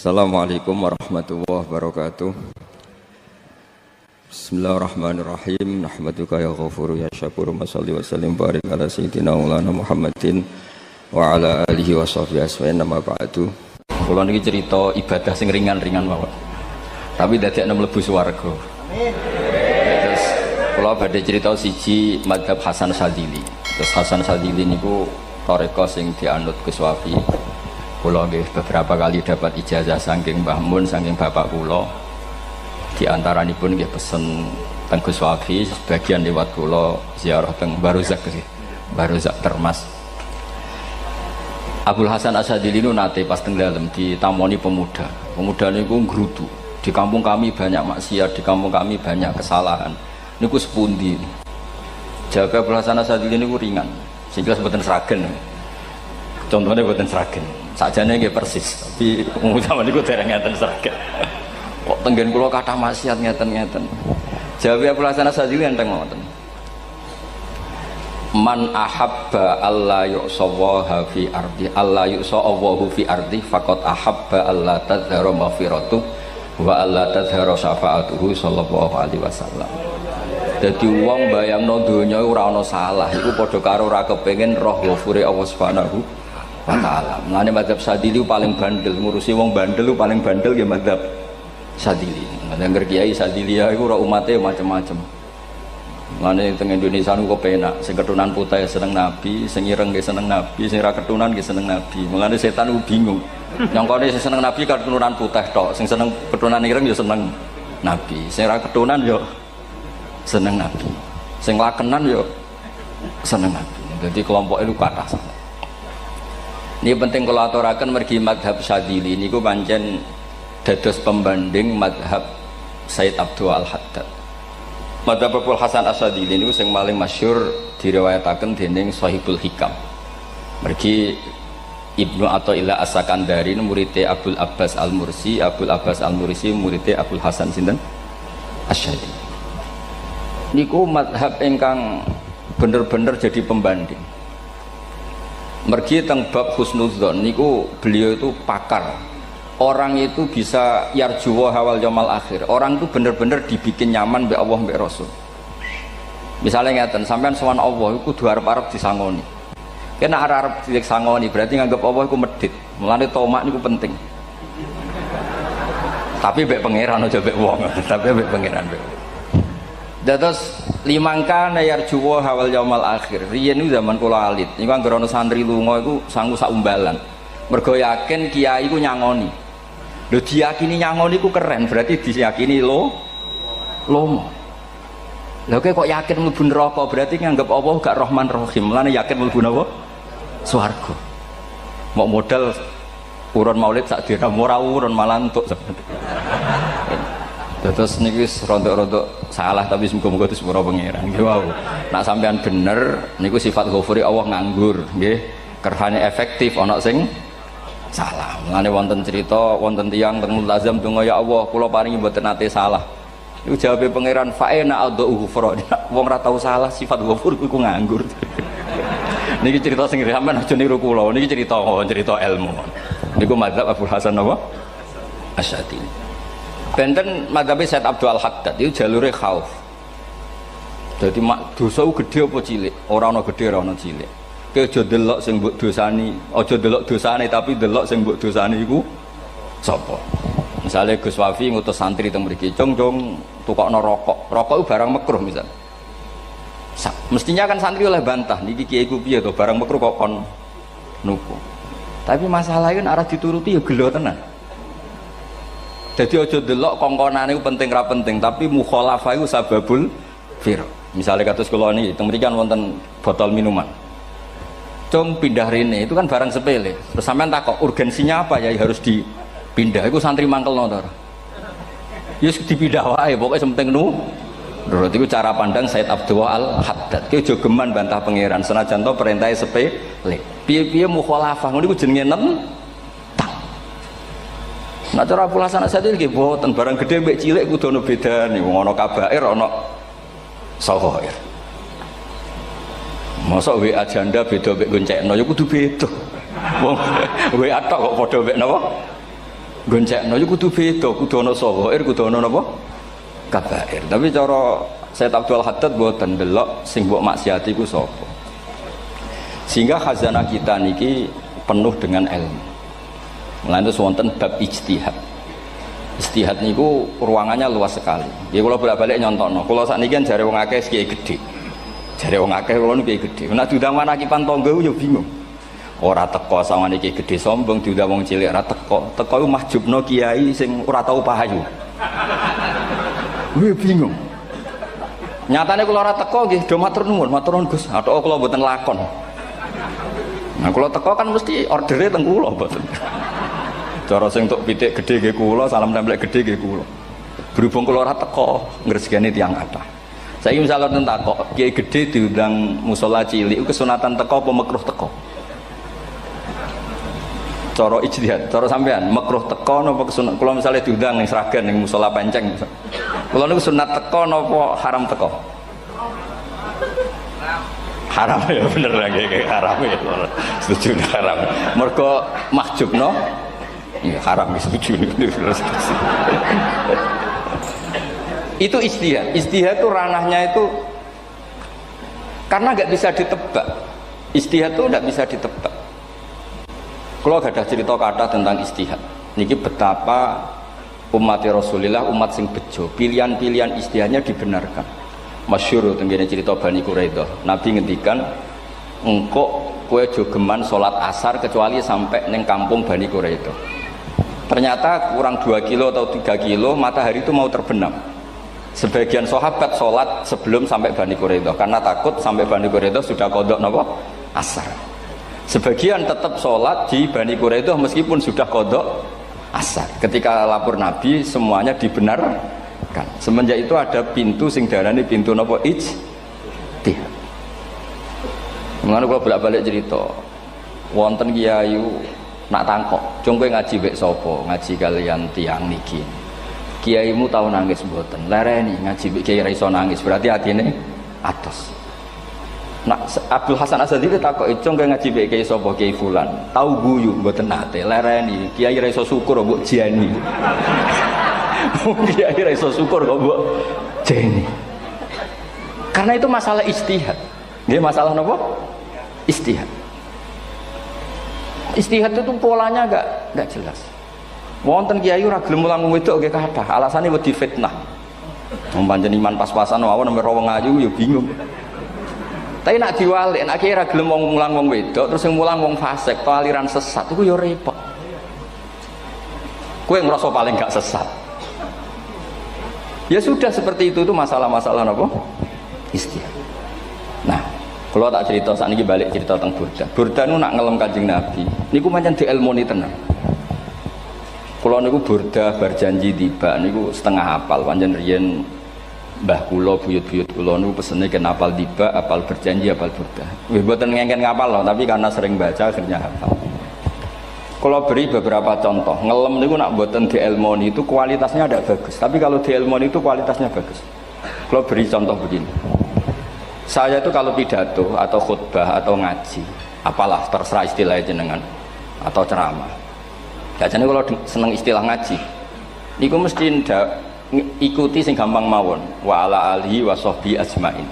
Assalamualaikum warahmatullahi wabarakatuh. Bismillahirrahmanirrahim. Nahmaduka ya ghafuru ya syakuru. Mashalli wa sallim barik ala sayyidina maulana Muhammadin wa ala alihi wa sahbihi asma'in. Nama ba'du. Kula niki cerita ibadah sing ringan-ringan mawon. Tapi dadekne mlebu swarga. Amin. Terus kula badhe cerita siji mazhab Hasan Syadzili. Terus Hasan Syadzili niku thariqah sing dianut Gus Wafi. Kula nggih beberapa kali dapat ijazah saking Mbah Mun, saking bapak kula. Di antaranipun nggih pesen teng Gus Wafi, sebagian lewat kula ziarah teng Baruzak sih. Baruzak Termas. Abdul Hasan Asyadzili niku nate pas teng dalem ditamoni pemuda. Pemuda niku ngrutu. Di kampung kami banyak maksiat, di kampung kami banyak kesalahan. Niku sepundi? Jawab Abdul Hasan Asyadzili niku ringan. Sing jelas mboten sragen. Contohnya mboten sragen. Sakjane nggih persis, tapi zaman niku dereng ngeten sragen. Kok tenggen kula kathah maksiat ngeten-ngeten. Jawab Abdul Hasan Asyadzili enteng mawon. Man ahabba alla yu'sawaha fi ardi alla yu'sawahu fi ardi faqad ahabba alla tadhara maghfiratu wa alla tadhara syafaatuhu sallallahu alaihi wasallam. Dadi wong bayangno donya ora ana salah iku padha karo ora kepengin roh ghafure Allah Subhanahu wa taala. Mulane mazhab Syadzili paling bandel, ngurusi wong bandel paling bandel nggih mazhab Syadzili. Ngger kiai Syadzili iku ora umate macam-macam. Mulane teng Indonesia niku penak, sing keturunan putih seneng nabi, sing ireng nggih seneng nabi, sing ora keturunan nggih seneng nabi. Mulane setan ku bingung. Nyongkone sing seneng nabi keturunan putih tok, sing seneng keturunan ireng ya seneng nabi, sing ora keturunan ya seneng nabi, sing lakenan ya seneng nabi. Jadi kelompok itu kathah sangat. Ini penting kalau aturaken mergi madhab Syadzili niku pancen dados pembanding madhab Sayyid Abdul Al-Haddad. Madhab Abdul Hasan Asyadzili niku sing paling masyhur diriwayataken dening Shahibul Hikam. Mergi Ibnu Athaillah As-Sakandari muridé Abdul Abbas Al-Mursi, Abdul Abbas Al-Mursi muridé Abdul Hasan sinten Asyadzili. Niku madhab ingkang bener-bener jadi pembanding. Mergi teng bab husnudzon niku beliau itu pakar. Orang itu bisa yarjuwa hawal yaumil akhir. Orang itu bener-bener dibikin nyaman mbek Allah mbek Rasul. Misalnya ngeten, sampean sowan Allah iku kudu arep-arep disangoni. Kena arep disangoni berarti nganggep Allah iku medhit. Mulane tomak niku penting. Tapi mbek pangeran aja mbek wong, tapi mbek pangeran mbek. Dados limangka yarjuwa hawal yaumil akhir. Riyen niku zaman kula alit. Niku anggere ana santri lunga iku sangu sak umbalan. Mergo yakin kiai iku nyangoni. Lho diyakini nyangoni iku keren, berarti diyakini lomo. Lha kok yakin mlebu neraka, berarti nganggep Allah gak Rahman Rahim. Mulane yakin mlebu napa? Swarga. Mok modal urun maulid sak dirham ora urun malah entuk. Terus niki rontok-rontok salah tapi muga-muga itu sepura pangeran. Nggih wau. Nak sampean bener niku sifat ghafuri Allah nganggur, nggih. Kerhane efektif ana sing salah. Mulane wonten cerita wonten tiyang teng multazam donga ya Allah kula paringi mboten nate salah. Niku jawabe pangeran fa'ina adhu ghufra. Wong ora tau salah sifat ghafur iku nganggur. Niki cerita sing sampean aja niru kula. Niki cerita ilmu. Niku mazhab Abdul Hasan apa? Asyadzili. Benten madhab Sayyid Abdul Al-Haddad itu jalure khauf. Jadi dosa gede apa cilik? Ora ana gede ora ana cilik. Kowe aja delok sing mbok dosani, aja delok dosane tapi delok sing mbok dosani iku sapa. Misale Gus Wafi ngutus santri teng mriki, "Cung, tukokno rokok." Rokok itu barang makruh misal. Mestinya kan santri oleh bantah, niki kiai ku piye to barang makruh kok kon nuku. Tapi masalahnya arah dituruti ya gelo tenan. Jadi aja delok kongkonane iku penting ra penting, tapi mukhalafah iku sababul fir. Misalnya kados kula niki teng mriki kan wonten botol minuman. Cung pindah rene itu kan barang sepele. Terus sampean takok urgensinya apa ya harus dipindah. Iku santri mangkelno to. Ya dipindah wae pokoke penting nu. Menurut itu cara pandang Sayyid Abdul Al-Haddad. Ki aja geman bantah pangeran senajan to perintahe sepele. Piye-piye mukhalafah ngono iku jenenge Nah cara Abdul Hasan Asyadzili nggih boten barang gede mbek cilik kudu ana bedane. Wong ana kabair ana saghair. Mosok WA janda beda mbek goncekno ya kudu beda. Wong WA tok kok padha mbek napa? goncekno iku kudu beda, kudu ana sawair, kudu ana napa? Kabair. Tapi cara Sayyid Abdul Haddad mboten delok sing mbok maksiati iku sapa. Sehingga khazanah kita niki penuh dengan ilmu. Mulane terus wonten bab ijtihad. Ijtihad niku ruangannya luas sekali. Ya kula bolak-balik nyontokno. Kula sakniki kan jare wong akeh kiai gedhe. Jare wong akeh kula niku kiai gedhe. Nek diundang manakipan tangga yo bingung. Ora teko sawane kiai gedhe sombong, diundang wong cilik ora teko. Teko iku mahjubno kiai sing ora tau pahayu. Kuwi bingung. Nyatane kula ora teko nggih do matur nuwun Gus. Athok kula mboten lakon. Nah kula teko kan mesti ordere teng kula mboten. Cara sing tok pitik gedhe nggih kula, salam templek gedhe nggih kula. Berhubung kula ora teko ngresgeni tiyang kathah. Saiki misal wonten takok, kiai gedhe diundang musala cilik kesunatan teko apa makruh teko? Cara ijtihad, cara sampean makruh teko napa kesunat? Kula misale diundang ning Sragen ning musala Penceng. Kula niku sunat teko napa haram teko? Haram ya bener lagi haram ya. Setuju haram. Mergo mahjubno ya haram setuju. Itu ijtihad. Ijtihad itu ranahnya itu karena nggak bisa ditebak. Ijtihad itu nggak bisa ditebak. Kalau ada cerita kata tentang ijtihad, niki betapa umat Rasulullah umat sing bejo, pilihan-pilihan ijtihadnya dibenarkan. Masyhur tentang cerita Bani Quraidah. Nabi ngendikan, engkau kue jogeman sholat asar kecuali sampai neng kampung Bani Quraidah. Ternyata kurang 2 kilo atau 3 kilo matahari itu mau terbenam. Sebagian sahabat sholat sebelum sampai Bani Quraidah karena takut sampai Bani Quraidah sudah kodok napa asar. Sebagian tetap sholat di Bani Quraidah meskipun sudah kodok asar. Ketika lapor Nabi semuanya dibenarkan. Semenjak itu ada pintu sing darani pintu napa ijtihad. Mengenai kalau bolak-balik cerita, wonten kiai nak tangkok, cung kowe ngaji mek sapa? Ngaji kalian tiang niki. Kiaimu tahu nangis mboten? Lereni ngaji mek kiai ra iso nangis, berarti atine atos. Nak Abdul Hasan Asadi takok cung kowe ngaji mek kiai sapa? Kiai fulan. Tahu guyu mboten nate, lereni kiai ra iso syukur mbok jeni. Kiai ra iso syukur kok mbok jeni. Karena itu masalah ijtihad. Nggih masalah napa? Ijtihad. Ijtihad itu polanya enggak jelas. Wonten kiai ora gelem mulang wedok nggih kathah, alasane wedi fitnah. Wong pancen iman pas-pasan mawon nek wong ayu ya bingung. Tapi nak diwalik, nak kiai ora gelem mulang wong wedok, terus sing mulang wong fasik, to aliran sesat iku ya repot. Kowe ngrasa paling gak sesat. Ya sudah seperti itu masalah-masalah apa? Ijtihad. Nah, kalau tak cerita saat ini balik cerita tentang Burda. Burda nu nak ngelem Kanjeng Nabi. Niku pancen dielmoni tenan. Kalau niku Burda berjanji tiba niku setengah hafal. Pancen riyen mbah kula buyut-buyut kula niku pesene ken hafal tiba, hafal berjanji, hafal Burda. Wis mboten ngengken ngapal loh, tapi karena sering baca akhirnya hafal. Kalau beri beberapa contoh, ngelem niku nak mboten dielmoni itu kualitasnya ada bagus. Tapi kalau dielmoni itu kualitasnya bagus. Kalau beri contoh begini. Saya itu kalau pidato atau khutbah atau ngaji, apalah terserah istilah jenengan atau ceramah. Biasanya kalau seneng istilah ngaji, niku mesti ikuti sing gampang mawon. Wa ala alihi wa sahbi ajmain.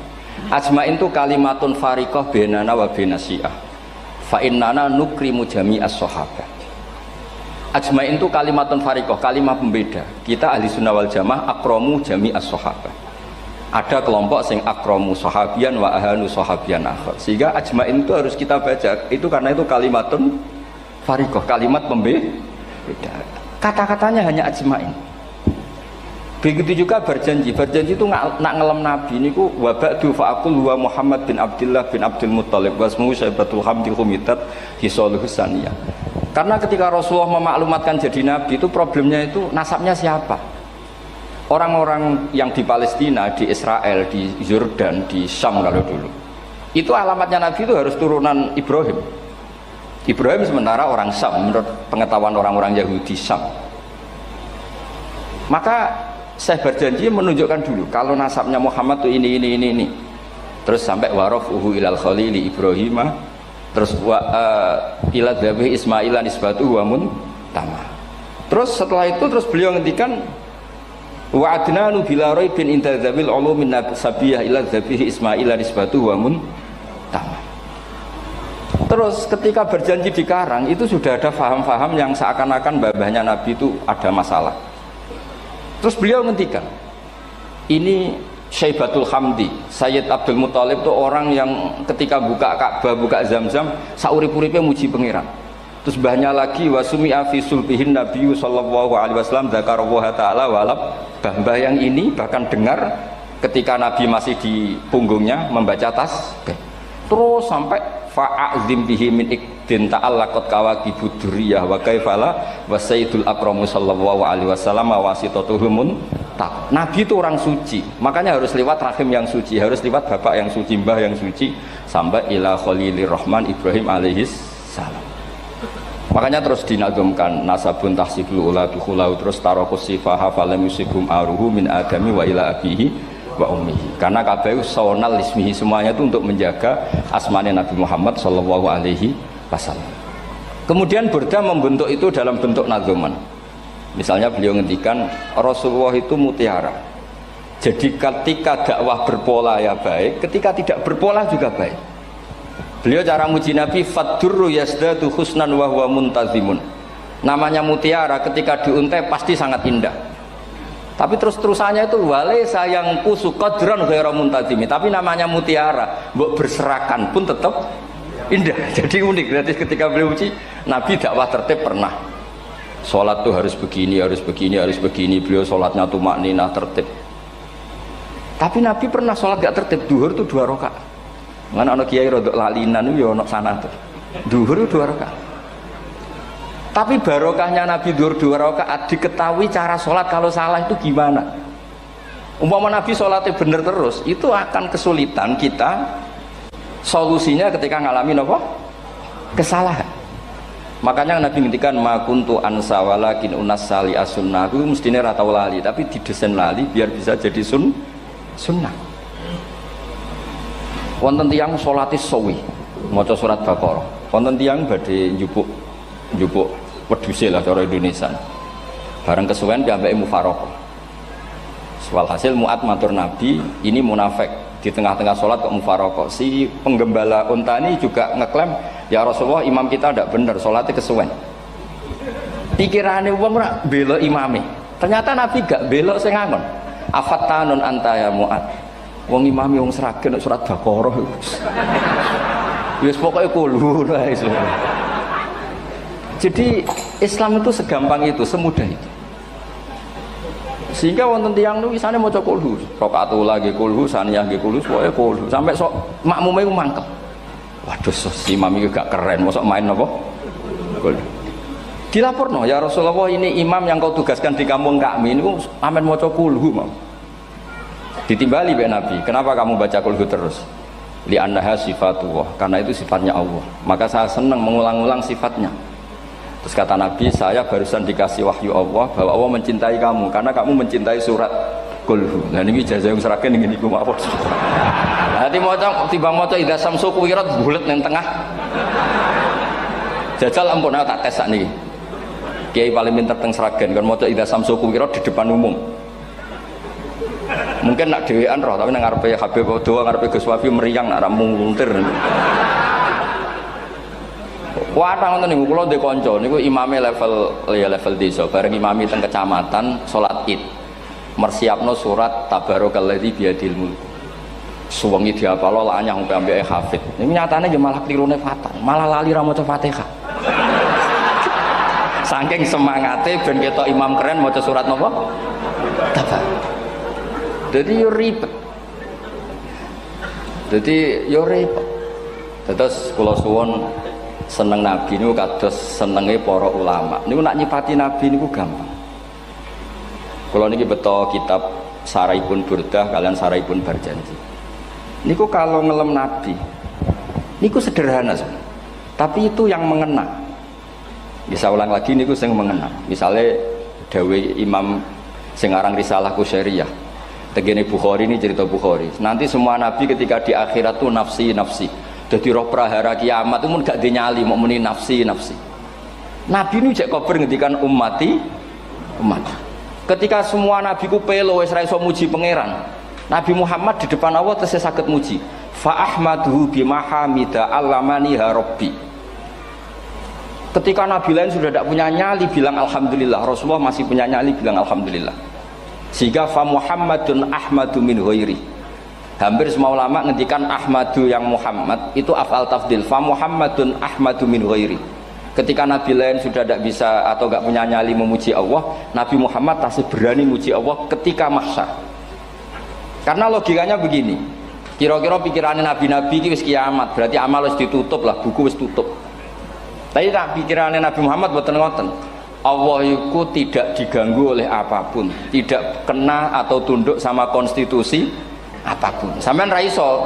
Ajmain itu kalimatun fariqah bainana wa bainasyiah. Fa innana nukrimu jami'as sahabat. Ajmain itu kalimatun fariqah, kalimat pembeda. Kita ahli sunnah wal jamaah akramu jami'as sahabat. Ada kelompok sing akramu sahabian wa ahanu sahabian akhir. Sehingga ajmain itu harus kita baca. Itu karena itu kalimatun fariqah, kalimat pembeda. Kata-katanya hanya ajmain. Begitu juga berjanji. Berjanji itu nak ngelem Nabi niku wa ba'du fa'aqul wa Muhammad bin Abdullah bin Abdul Muttalib wasmuhu Syaibatul Hamdi Humidat Hisaluhus Saniyah. Karena ketika Rasulullah memaklumatkan jadi Nabi itu problemnya itu nasabnya siapa? Orang-orang yang di Palestina, di Israel, di Yordan, di Syam kalau dulu itu alamatnya Nabi itu harus turunan Ibrahim. Ibrahim sementara orang Syam menurut pengetahuan orang-orang Yahudi Syam. Maka saya berjanji menunjukkan dulu kalau nasabnya Muhammad itu ini. Terus sampai warafuhu ilal khalili Ibrahimah. Terus ila dzabih Ismailan isbatu wa mun tamah. Terus setelah itu terus beliau ngendikan wa adnanu bila raibin inda dzabil ulumin sabiyah ila dzabihi ismail nisbatu wa mun tamam. Terus ketika berjanji di Karang itu sudah ada faham-faham yang seakan-akan babahnya Nabi itu ada masalah. Terus beliau ngendikan ini Syaibatul Hamdi, Sayyid Abdul Muthalib itu orang yang ketika buka Ka'bah, buka Zamzam, saurip-uripe muji pangeran. Terus banyak lagi wasumi'a fi sulbihin Nabi sallallahu alaihi wasallam dzakarallaha ta'ala walab. Mbah yang ini bahkan dengar ketika Nabi masih di punggungnya membaca tasbih. Terus sampai fa'azim bihi min ikdin ta'allaqat kawakibud durriyah wa kaifala wa sayyidul akramu sallallahu alaihi wasallam wasitatuhumun. Nabi itu orang suci, makanya harus lewat rahim yang suci, harus lewat bapak yang suci, mbah yang suci, sampai ila Khalilir Rahman Ibrahim alaihis salam. Makanya terus dinagumkan nasabun tahsibul ula dukhulau, terus tarokus sifaha falam yusibhum aruhu min adami wa ila abihi wa ummihi. Karena kabeh sonal ismihi, semuanya itu untuk menjaga asmane Nabi Muhammad sallallahu alaihi wasallam. Kemudian Burda membentuk itu dalam bentuk nazuman. Misalnya beliau ngendikan Rasulullah itu mutiara. Jadi ketika dakwah berpola ya baik, ketika tidak berpola juga baik. Beliau cara muji Nabi faddurru yazdadu husnan wa huwa muntazimun. Namanya mutiara ketika diuntai pasti sangat indah. Tapi terus-terusannya itu walaysa yang kusu qadran ghairu muntazimi. Tapi namanya mutiara, mbok berserakan pun tetap indah. Jadi unik. Berarti ketika beliau uji Nabi dakwah tertib pernah. Sholat tuh harus begini, harus begini, harus begini. Beliau sholatnya tuh makninah tertib. Tapi Nabi pernah sholat gak tertib. Duhur tuh 2 rakaat. Mana anak kiai rodok lalinan itu ya anak sana tuh. Duhur itu 2 rakaat. Tapi barokahnya Nabi duhur 2 rakaat diketahui cara sholat kalau salah itu gimana. Umpama Nabi sholatnya bener terus, itu akan kesulitan kita solusinya ketika ngalamin apa? Kesalahan. Makanya Nabi ngendikan ma kuntu ansa walakin unassali as-sunnah. Itu mestine ra tau lali, tapi didesain lali biar bisa jadi sunnah. Wonten tiyang salate suwi maca surat Baqarah. Wonten tiyang badhe njupuk wedhuse lah cara Indonesia. Bareng kesuwen piambake mufaraqah. Walhasil Mu'ad matur Nabi, ini munafik di tengah-tengah sholat kok mufaraqah. Si penggembala unta ini juga ngeklaim, ya Rasulullah imam kita tidak benar, sholatnya kesuwen. Pikirannya wong ora bela imame. Ternyata Nabi gak belok sing ngangon. Afattanun anta ya Mu'ad. Wong imame wong seragen surat Baqarah. Wis pokoke kulo wae. Jadi Islam itu segampang itu, semudah itu. Sehingga wonten tiyang niku isane maca kulhu, rakaat ula nggih kulhu, saniyah nggih kulhu, pokoke kulhu. Sampai sok makmume ku mangkel. Waduh, si imam iki gak keren, mosok main apa? Kulhu. Dilaporno, ya Rasulullah ini imam yang kau tugaskan di kampung kami niku amen maca kulhu, Mam. Ditimbali mbek Nabi, kenapa kamu baca kulhu terus? Li annaha sifatullah, karena itu sifatnya Allah. Maka saya senang mengulang-ulang sifatnya. Terus kata Nabi, saya barusan dikasih wahyu Allah bahwa Allah mencintai kamu karena kamu mencintai surat Qulhu. Nah ini ijazah yang seragam ini niku apa? Nanti maca timbang maca idza samsu kuwirat bulet ning tengah. Jajal ampun tak tes sakniki. Kiai paling pinter teng seragam kan maca idza samsu kuwirat di depan umum. Mungkin nak dhewean roh tapi nang ngarepe Habib Doa ngarepe Gus Wafi meriang nak muntir. Wah, ngoten niku kula ndek kanca niku imame level desa, bareng imami teng kecamatan salat Id. Mersiapno surat Tabarakalladzi biyadil mulk. Suwengi diapalo lanyah sampai ambeke hafid. Niku nyatane nggih malah klirune fatal, malah lali ra maca Fatihah. Saking semangate ben ketok imam keren maca surat napa? Tabar. Jadi yo ribet. Terus kula suwun seneng Nabi niku kados senenge para ulama. Niku nak nyipati Nabi niku gampang. Kula niki beto kitab Saraipun Burdah kalian Saraipun Barjanji. Niku kalau ngelem Nabi niku sederhana sebenarnya. Tapi itu yang mengena. Bisa ulang lagi niku sing mengena. Misalnya dawe Imam sing aran Risalah Qusyariyah. Tegene Bukhari ini cerita Bukhari. Nanti semua Nabi ketika di akhirat tuh nafsi. Jadi roh prahara kiamat itu pun gak dinyali mau muni nafsi. Nabi ini cek kober ngendikan ummati umat. Ketika semua nabi ku pelo wis ra iso muji pangeran, Nabi Muhammad di depan Allah tesih saged muji. Fa ahmaduhu bimahamida allamani ha rabbi. Ketika nabi lain sudah tidak punya nyali bilang alhamdulillah, Rasulullah masih punya nyali bilang alhamdulillah. Sehingga fa Muhammadun ahmadu min ghairi. Hampir semua ulama ngendikan ahmadu yang Muhammad itu af'al tafdil. Fa Muhammadun ahmadu min ghairi. Ketika nabi lain sudah tidak bisa atau tidak punya nyali memuji Allah, Nabi Muhammad masih berani memuji Allah ketika mahsyar. Karena logikanya begini, kira-kira pikirannya nabi-nabi ini wis kiamat, berarti amal wis ditutup lah, buku wis tutup. Tapi tak pikirannya Nabi Muhammad boten ngoten. Allah itu tidak diganggu oleh apapun, tidak kena atau tunduk sama konstitusi apapun. Sampean ra iso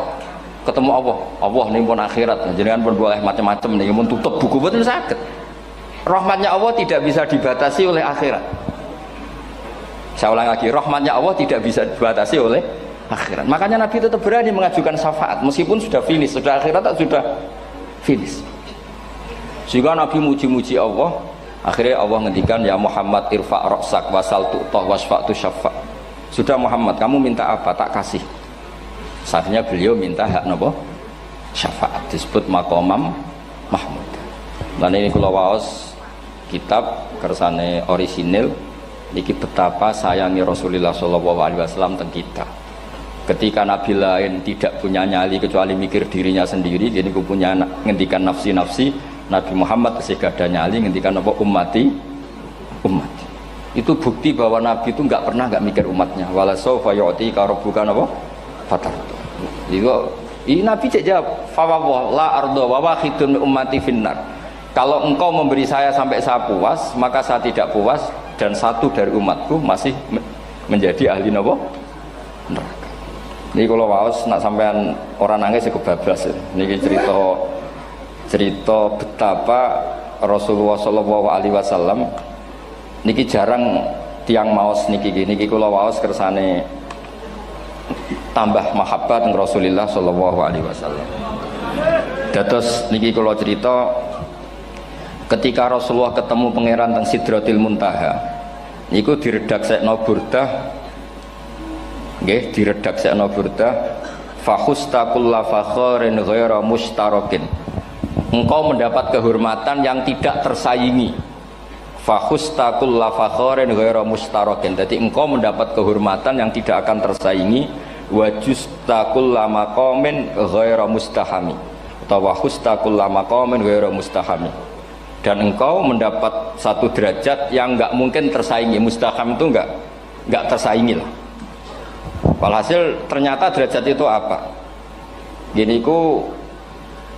ketemu Allah, Allah nih pun akhirat, jenengan pun boleh macam-macam nih, pun tutup buku boten saged. Rahmatnya Allah tidak bisa dibatasi oleh akhirat. Saya ulang lagi, rahmatnya Allah tidak bisa dibatasi oleh akhirat. Makanya Nabi tetap berani mengajukan syafaat meskipun sudah finish, sudah akhirat sudah finish. Sehingga Nabi muji-muji Allah, akhirnya Allah ngendikan ya Muhammad irfa' ra'sak wasal tu'tah wasfa'tu syafa'. Sudah Muhammad, kamu minta apa tak kasih. Saatnya beliau minta hak napa? Syafaat, disebut maqamam mahmud. Dan ini kula waos kitab kersane orisinil niki betapa sayangi Rasulullah sallallahu alaihi wasallam teng kita. Ketika nabi lain tidak punya nyali kecuali mikir dirinya sendiri, jadi aku punya ngendikan nafsi-nafsi, Nabi Muhammad masih gak ada nyali ngendikan apa ummati ummati. Itu bukti bahwa nabi itu enggak pernah enggak mikir umatnya. Wala sawfa yu'tika rabbuka apa? Fatartu. Ini nabi cek jawab, fa la ardo wa wahidun ummati finnar. Kalau engkau memberi saya sampai saya puas, maka saya tidak puas dan satu dari umatku masih menjadi ahli napa? Neraka. Ini kalau waos nak sampean orang nangis kebablas. Niki cerita betapa Rasulullah sallallahu alaihi wasallam niki jarang tiang maos niki kula waos kersane tambah mahabbat dengan Rasulullah sallallahu alaihi wasallam. Dados niki kula cerita ketika Rasulullah ketemu pangeran teng Sidratil Muntaha niku diredaksekno burdah nggih diredaksekno burdah fakhusta kulla fakharin ghaira mustarakin. Engkau mendapat kehormatan yang tidak tersaingi. Fakhusta kulla fakharin ghaira mustarakin. Jadi engkau mendapat kehormatan yang tidak akan tersaingi. Wajusta kulla maqamin ghaira mustahami. Atau wakhusta kulla maqamin ghaira mustahami. Dan engkau mendapat satu derajat yang enggak mungkin tersaingi. Mustaham itu enggak tersaingi lah. Walhasil ternyata derajat itu apa? Gini ku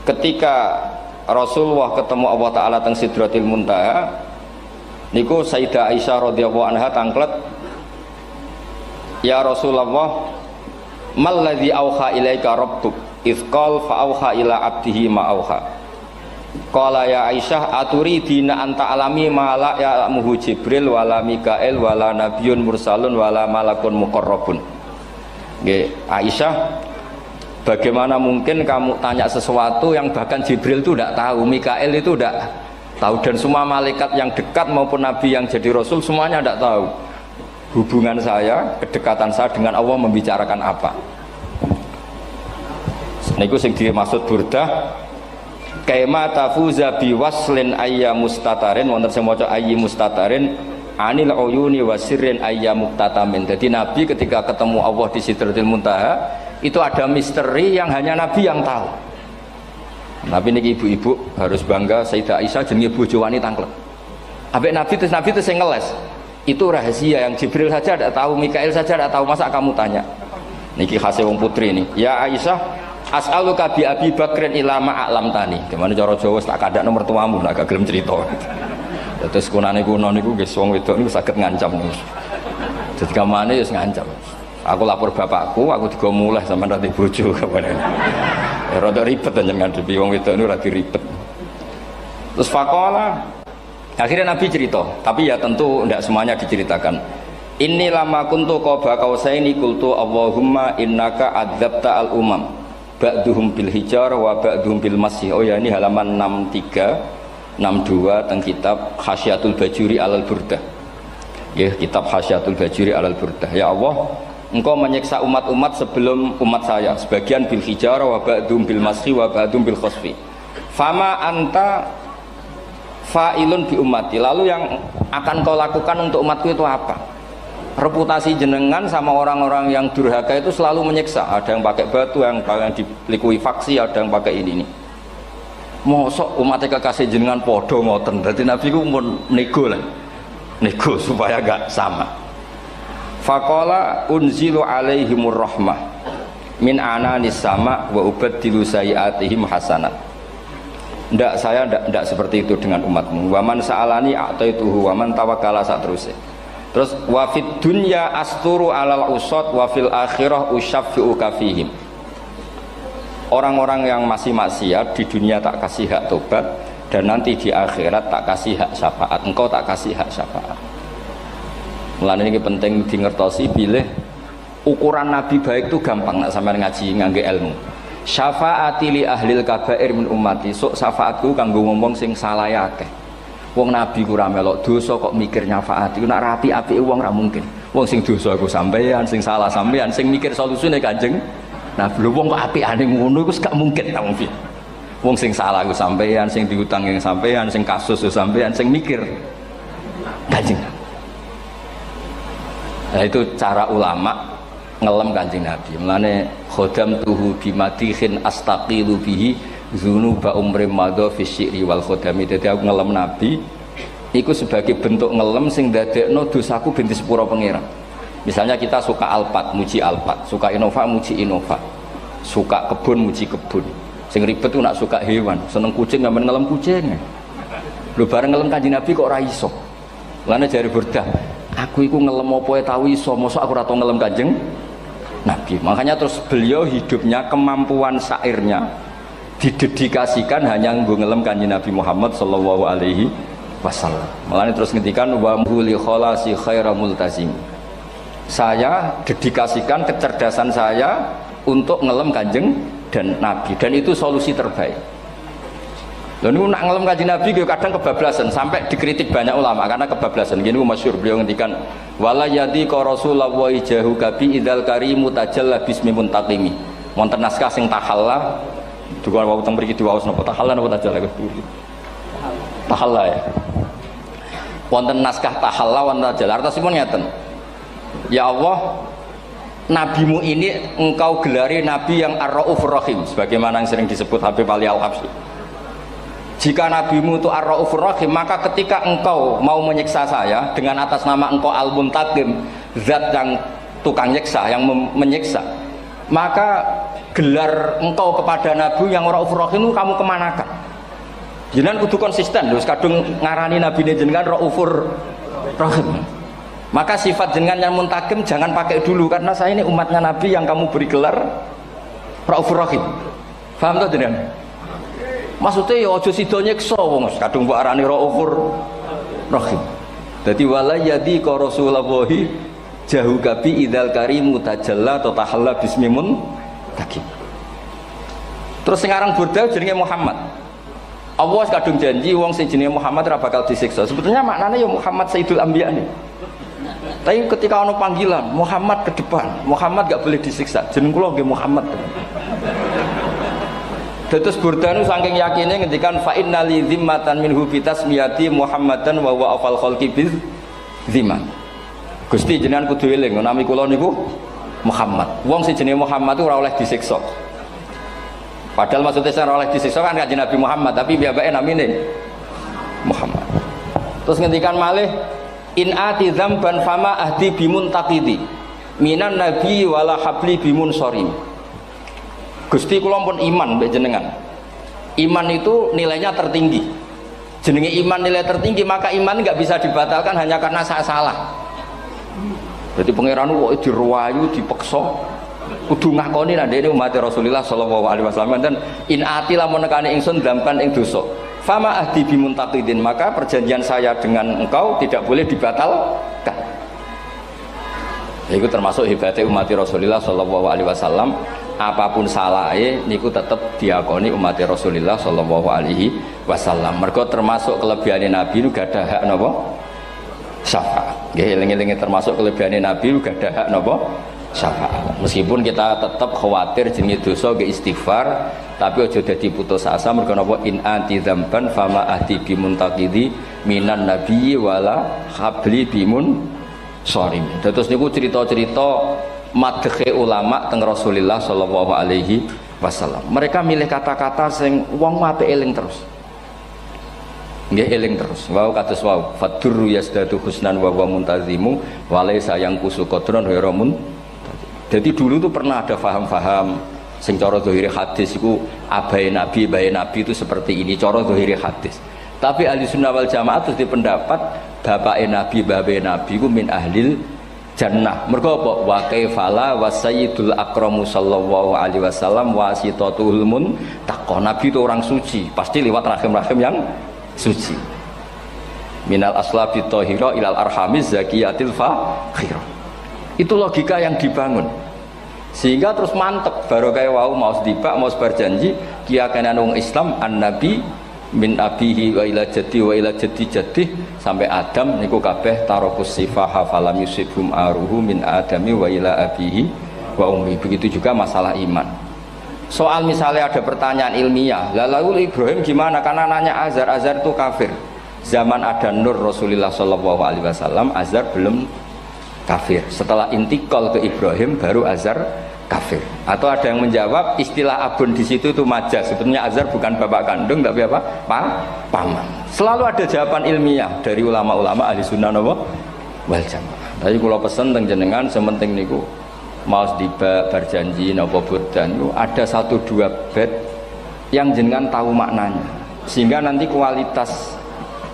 ketika Rasulullah ketemu Allah Ta'ala teng Sidratil Muntaha niku Sayyidah Aisyah radhiyallahu anha tangklet, ya Rasulullah mal ladzi auha ilaika rabbuk idz qala fa auha ila abdihi ma auha. Qala ya Aisyah aturidina anta alami ma la ya'lamuhu Jibril wala Mikail wala nabiyyun mursalun wala malakun muqarrabun. Nggih Aisyah, bagaimana mungkin kamu tanya sesuatu yang bahkan Jibril itu tidak tahu, Mikail itu tidak tahu, dan semua malaikat yang dekat maupun nabi yang jadi rasul semuanya tidak tahu hubungan saya, kedekatan saya dengan Allah membicarakan apa. Niku sing dimaksud burdah kaima tafuza biwaslin ayya mustatarin wonten sing maca ayyi mustatarin anil uyuni wasirrin ayya muktatamin. Jadi nabi ketika ketemu Allah di Sidratil Muntaha itu ada misteri yang hanya nabi yang tahu. Nabi niki ibu-ibu harus bangga Sayyidah Aisyah jenenge bojo wani tanglet. Ambek nabi itu sing ngeles. Itu rahasia yang Jibril saja tidak tahu, Mikail saja tidak tahu, masa kamu tanya? Niki khase wong putri ini. Ya Aisyah, as'aluka bi Abi Bakrin ila ma'alam tani. Gimana cara Jawa tak kadakno mertuamu nak gak gelem cerita. Terus kunane kuno niku nggih wong wedok niku saged ngancam niku. Dadi kamane wis ngancam. Aku lapor bapakku, aku digo mulih sampean rati bojo kabare. Ya rada ribet jenengan ngadepi wong wedok niku rada ribet. Terus faqala akhirnya Nabi cerita, tapi ya tentu tidak semuanya diceritakan. Inni lama kuntu qaba qausaini qultu Allahumma innaka adzabta al umam ba'duhum bil hijar wa ba'duhum bil masih. Oh ya, ini halaman 63 62 teng kitab Khasyatul Bajuri alal Burdah. Ya, kitab Hasyatul Bajuri alal Burdah. Ya Allah, Engkau menyiksa umat-umat sebelum umat saya, sebagian bil hijarah wa ba'dum bil mashi wa ba'dum bil khosfi. Fama anta fa'ilun bi ummati. Lalu yang akan kau lakukan untuk umatku itu apa? Reputasi jenengan sama orang-orang yang durhaka itu selalu menyiksa. Ada yang pakai batu, yang dilikuifaksi, ada yang pakai ini. Mosok umatnya kekasih jenengan podo ngoten. Berarti Nabi ku mun nego lah. Nego supaya gak sama. Faqala unzilu alaihimur rahmah min ananis sama wa ubaddilu sayiatihim hasanat. Ndak, saya ndak seperti itu dengan umatmu. Waman sa'alani a'taituhu waman tawakkala saterusé. Terus wa fid dunya asturu alal usad wa fil akhirah usyaffi'u kafihim. Orang-orang yang masih maksiat di dunia tak kasih hak tobat, dan nanti di akhirat tak kasih hak syafaat. Engkau tak kasih hak syafaat. Mulane ini penting dingertosi bilih ukuran nabi baik itu gampang nak sampean ngaji ngangge ilmu. Syafaati li ahlil kabair min ummati. Sok syafaatku kanggo ngomong sing salah akeh. Wong nabi ku ora melok dosa kok mikir nyafaati. Nak rapi-apike wong ora mungkin. Wong sing dosa iku sampean, sing salah sampean, sing mikir solusine Kanjeng. Nah, lho wong kok apikane ngono iku gak mungkin ta wong. Wong sing salah ku sampean, sing diutang yang sampean, sing kasus ku sampean, sing mikir Kanjeng. Nah, itu cara ulama ngelem Kanjeng Nabi. Mulane khodam tuhu bimadihin astaqilu bihi dzunuba umrim madha fi syi'ri wal khodami. Dadi aku ngelem Nabi iku sebagai bentuk ngelem sing dadekno dosaku ben disepuro pangeran. Misalnya kita suka Alphard, muji Alphard, suka Innova, muji Innova, suka kebun, muji kebun. Sing ribet tuh nak suka hewan, seneng kucing nggak ngelem kucing. Lu bareng ngelem Kanjeng Nabi kok ora iso. Lane jari Burdah, aku iku ngelem apa tau iso, mosok aku ora tau ngelem Kanjeng Nabi. Makanya terus beliau hidupnya, kemampuan syairnya didedikasikan hanya nggo ngelem Kanjeng Nabi Muhammad sallallahu alaihi wasallam. Makanya terus ngendikan wa muli kholasi khaira multazim. Saya dedikasikan kecerdasan saya untuk ngelem Kanjeng dan Nabi, dan itu solusi terbaik. Dan ini nak ngelem Kanjeng Nabi kadang kebablasan, sampai dikritik banyak ulama karena kebablasan. Gini masyhur beliau ngendikan wala yadi ka rasulullah wa ijahu kabi idzal karimu tajalla bismi muntaqimi. Wonten naskah sing tahalla juga wau teng mriki diwaos napa tahalla napa tajalla tahalla ya. Wonten naskah tahalla wonten tajalla artosipun ngeten. Ya Allah, nabimu ini engkau gelari nabi yang ar-raufur rahim, sebagaimana yang sering disebut Habib Ali Al-Habsyi. Jika nabimu itu ar-raufur rahim, maka ketika engkau mau menyiksa saya dengan atas nama engkau al-muntaqim, zat yang tukang nyiksa, yang menyiksa, maka gelar engkau kepada nabi yang ar-raufur rahim itu kamu kemanakan? Jenengan kudu konsisten, terus kadung ngarani nabi ini jenengan raufur rahim. Maka sifat jenengan yang muntakim jangan pakai dulu, karena saya ini umatnya Nabi yang kamu beri gelar Raufur Rahim. Paham tuh jenengan? Maksudnya ya ojo sido nyiksa wong kadung mbok arani Raufur Rahim. Dadi wala yadi ka rasulullahi jahu kabi idzal karimu tajalla ta tahalla bismimun takim. Terus sing aran Burdah jenenge Muhammad. Allah kadung janji wong sing jenenge Muhammad ora bakal disiksa. Sebetulnya maknanya ya Muhammad Sayyidul Anbiya nih. Tapi ketika ono panggilan Muhammad ke depan, Muhammad gak boleh disiksa. Jeneng kula nggih Muhammad. Terus Burdah nu saking yakine ngendikan fa innali zimmatan minhu bi tasmiyati Muhammadan wa wa afal khalqi biz zimman. Gusti jenengan kudu eling nami kula niku Muhammad. Wong sing jenenge Muhammad itu ora oleh disiksa. Padahal maksudnya ora oleh disiksa kan Kanjeng Nabi Muhammad, tapi piyambake namine Muhammad. Terus ngendikan malih in ati dzamban fama ahdi bimun taqidi minan nabi wala habli bimun sorim. Gusti kula pun iman mbek jenengan. Iman itu nilainya tertinggi. Jenenge iman nilai tertinggi, maka iman nggak bisa dibatalkan hanya karena saya salah. Berarti pangeran kok diruwayu dipeksa kudu ngakoni nek dene umat Rasulullah sallallahu alaihi wasallam dan in ati lamun nekane ingsun dzamban ing dosa. Fama ahdi bimuntaqidin, maka perjanjian saya dengan engkau tidak boleh dibatalkan. Itu termasuk hebatnya umat Rasulullah sallallahu alaihi wasallam, apapun salahnya niku tetap diakoni umat Rasulullah sallallahu alaihi wasallam. Mergo termasuk kelebihan Nabi nu gak ada hak napa? Syafaat. Nggih eling-eling termasuk kelebihan Nabi gak ada hak napa syafaat. Meskipun kita tetap khawatir jenenge dosa ge istighfar, tapi aja dadi putus asa mergo napa in anti dzamban fama ahdi bimuntaqidi minan nabiyyi wala habli bimun sharim. Terus niku cerita-cerita madhe ulama teng Rasulullah sallallahu alaihi wasallam. Mereka milih kata-kata sing wong apik eling terus. Nggih eling terus. Wau kados wau fadurru yasdatu husnan wa wa muntazimu wa laisa yang kusu qadron hiramun. Jadi dulu tuh pernah ada faham-faham sing cara zahiri hadis iku abai nabi itu seperti ini cara zahiri hadis. Tapi ahli sunnah wal jamaah terus di pendapat bapak nabi iku min ahlil jannah. Mergo apa? Wa kaifala wa sayyidul akramu sallallahu alaihi wasallam wasitatul muntaqah. Nabi itu orang suci, pasti lewat rahim-rahim yang suci. Minal aslabi thahira ilal arhamiz zakiyatil fakhirah. Itu logika yang dibangun. Sehingga terus mantep baru kayak wau mau sedibak mau berjanji kiyakan wong Islam an-nabi min abihi wa ila jaddi jaddi sampai Adam niku kabeh tarokus sifaha falam yusibhum aruhu min adami wa ila abihi wa ummi. Begitu juga masalah iman. Soal misalnya ada pertanyaan ilmiah, lalu Ibrahim gimana? Karena nanya Azar itu kafir. Zaman ada Nur Rasulullah sallallahu alaihi wasallam, Azar belum kafir. Setelah intikal ke Ibrahim baru Azar kafir. Atau ada yang menjawab istilah abun di situ itu majaz. Sebetulnya Azar bukan bapak kandung tapi apa? Paman. Selalu ada jawaban ilmiah dari ulama-ulama ahli sunnah wal jamaah. Tapi kalau pesen teng jenengan sementing niku mau tiba berjanji napa burdan ada 1-2 bait yang jenengan tahu maknanya sehingga nanti kualitas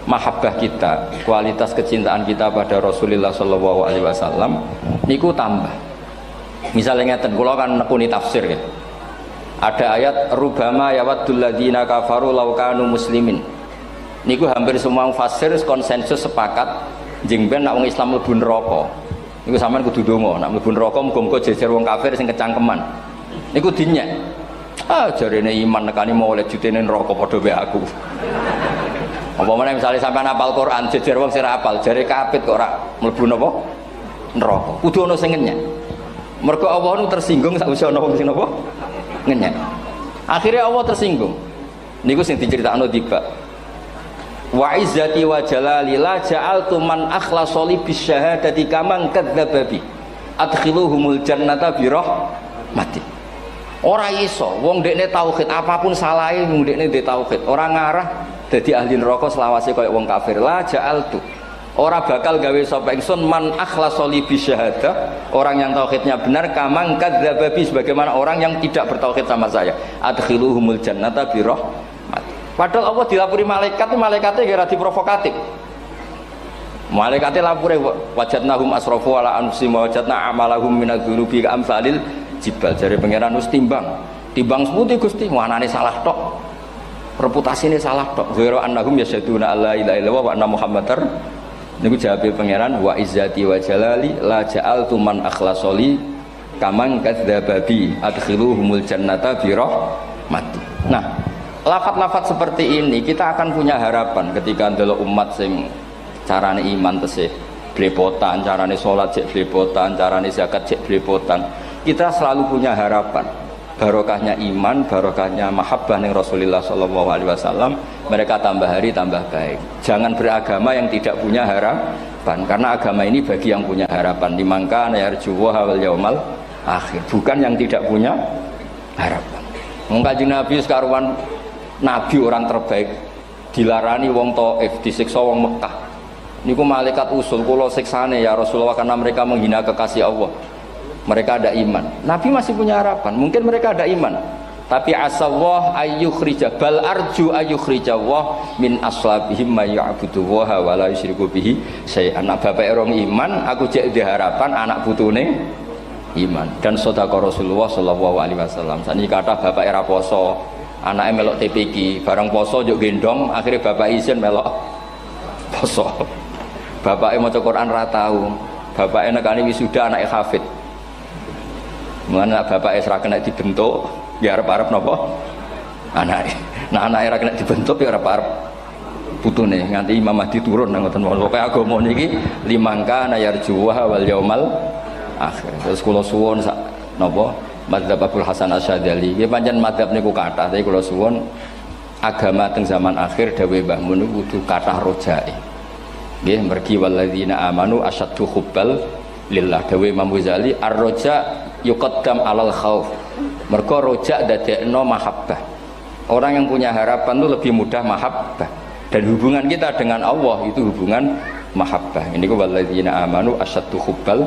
mahabbah kita, kualitas kecintaan kita pada Rasulullah sallallahu alaihi wasallam niku tambah. Misalnya ngeten kula kan nekuni tafsir ya. Ada ayat rubama yawaddul ladzina kafaru law kanu muslimin. Niku hampir semua mufassir konsensus sepakat jeng ben nek wong Islam mlebu neraka. Niku sampean kudu donga, nek mlebu neraka muga-muga jejer wong kafir sing kecangkeman. Niku dinyek. Jarene iman nekani mau oleh jutene neraka padha wae aku. Apa meneh misale sampean hafal Quran jejer wong sing hafal, jare kapit kok ora mlebu napa? Neraka. Kudu ana sing ngenyek. Mergo Allah nu tersinggung sakwise ana wong sing napa? Ngenyek. Akhirnya Allah tersinggung. Niku sing diceritakno tiba. Wa izzati wa jalali la ja'altu man akhlasa li bisyahadati kaman kadzdzaba bi adkhiluhumul jannata bi rahmati. Ora iso wong dekne tauhid apapun salahe wong dekne ndek tauhid ora ngarah dadi ahli neraka selawase kaya wong kafir. La ja'altu ora bakal gawe sapa ingsun man akhlasa li bisyahadah orang yang tauhidnya benar kaman kadzdzaba bi sebagaimana orang yang tidak bertauhid sama saya adkhiluhumul jannata bi rahmati. Padahal Allah dilapuri malaikat, malaikatnya kira diprovokatif. Malaikatnya lapure wajadnahum asrafu ala anfusihim wa wajadna amalahum minadz-dzunubi ka'amsalil jibal. Jare pangeran wis timbang seputi Gusti, wanane salah tok. Reputasine salah tok. Ghairu annahum yasyaduna alla ilaha illallah wa anna muhammadar. Niku jawabe pangeran wa izzati wa jalali la ja'altu man akhlasoli kaman kadzdzaba bi adkhiluhumul jannata bi rahmati. Nah, lafat-lafat seperti ini kita akan punya harapan ketika ndelok umat sing carane iman tesih blepotan, carane salat cek blepotan, carane zakat cek blepotan. Kita selalu punya harapan barokahnya iman, barokahnya mahabbah ning Rasulullah sallallahu alaihi wasallam, mereka tambah hari tambah baik. Jangan beragama yang tidak punya harapan, karena agama ini bagi yang punya harapan. Dimangka yarjuwa wal yaumal akhir, bukan yang tidak punya harapan. Wong Kanjeng Nabi sekaruan Nabi orang terbaik dilarani wong Taif, disiksa wong Mekah. Niku malaikat usul kula siksane ya Rasulullah karena mereka menghina kekasih Allah. Mereka ada iman. Nabi masih punya harapan. Mungkin mereka ada iman. Tapi asallah ayyukhrija bal arju ayyukhrijawah min aslabihim may ya'budu wa la yusyriku bihi syai'an. Anak bapak orang iman, aku cek di harapan anak putune iman. Dan sedekah Rasulullah sallallahu alaihi wasallam. Saniki kathah bapak era poso, anaknya melok TPQ, bareng poso juk gendong, akhirnya bapak izin melok poso. Bapaknya maca Quran ra tau, bapaknya nekani wisuda anaknya hafid. Mulane bapaknya ora kena dibentuk, ya arep-arep napa? Anake. Nah anake ora kena dibentuk ya arep-arep putune nganti Imam Mahdi turun nang ngoten pokoke agama niki limangka nayarjuha wal yaumal akhir. Terus kula suwun sak napa madzhab Abdul Hasan Asyadzali nggih pancen madzhab niku kathah tapi kula suwun agama teng zaman akhir dawuh Mbah Mun kudu kathah rojae. Nggih mergi walladzina amanu asyaddu hubbal lillah dawuh Imam Ghazali ar-roja yuqaddam alal khauf. Mergo roja dadekno mahabbah. Orang yang punya harapan itu lebih mudah mahabbah. Dan hubungan kita dengan Allah itu hubungan mahabbah. Ini ku walladzina amanu asyaddu hubbal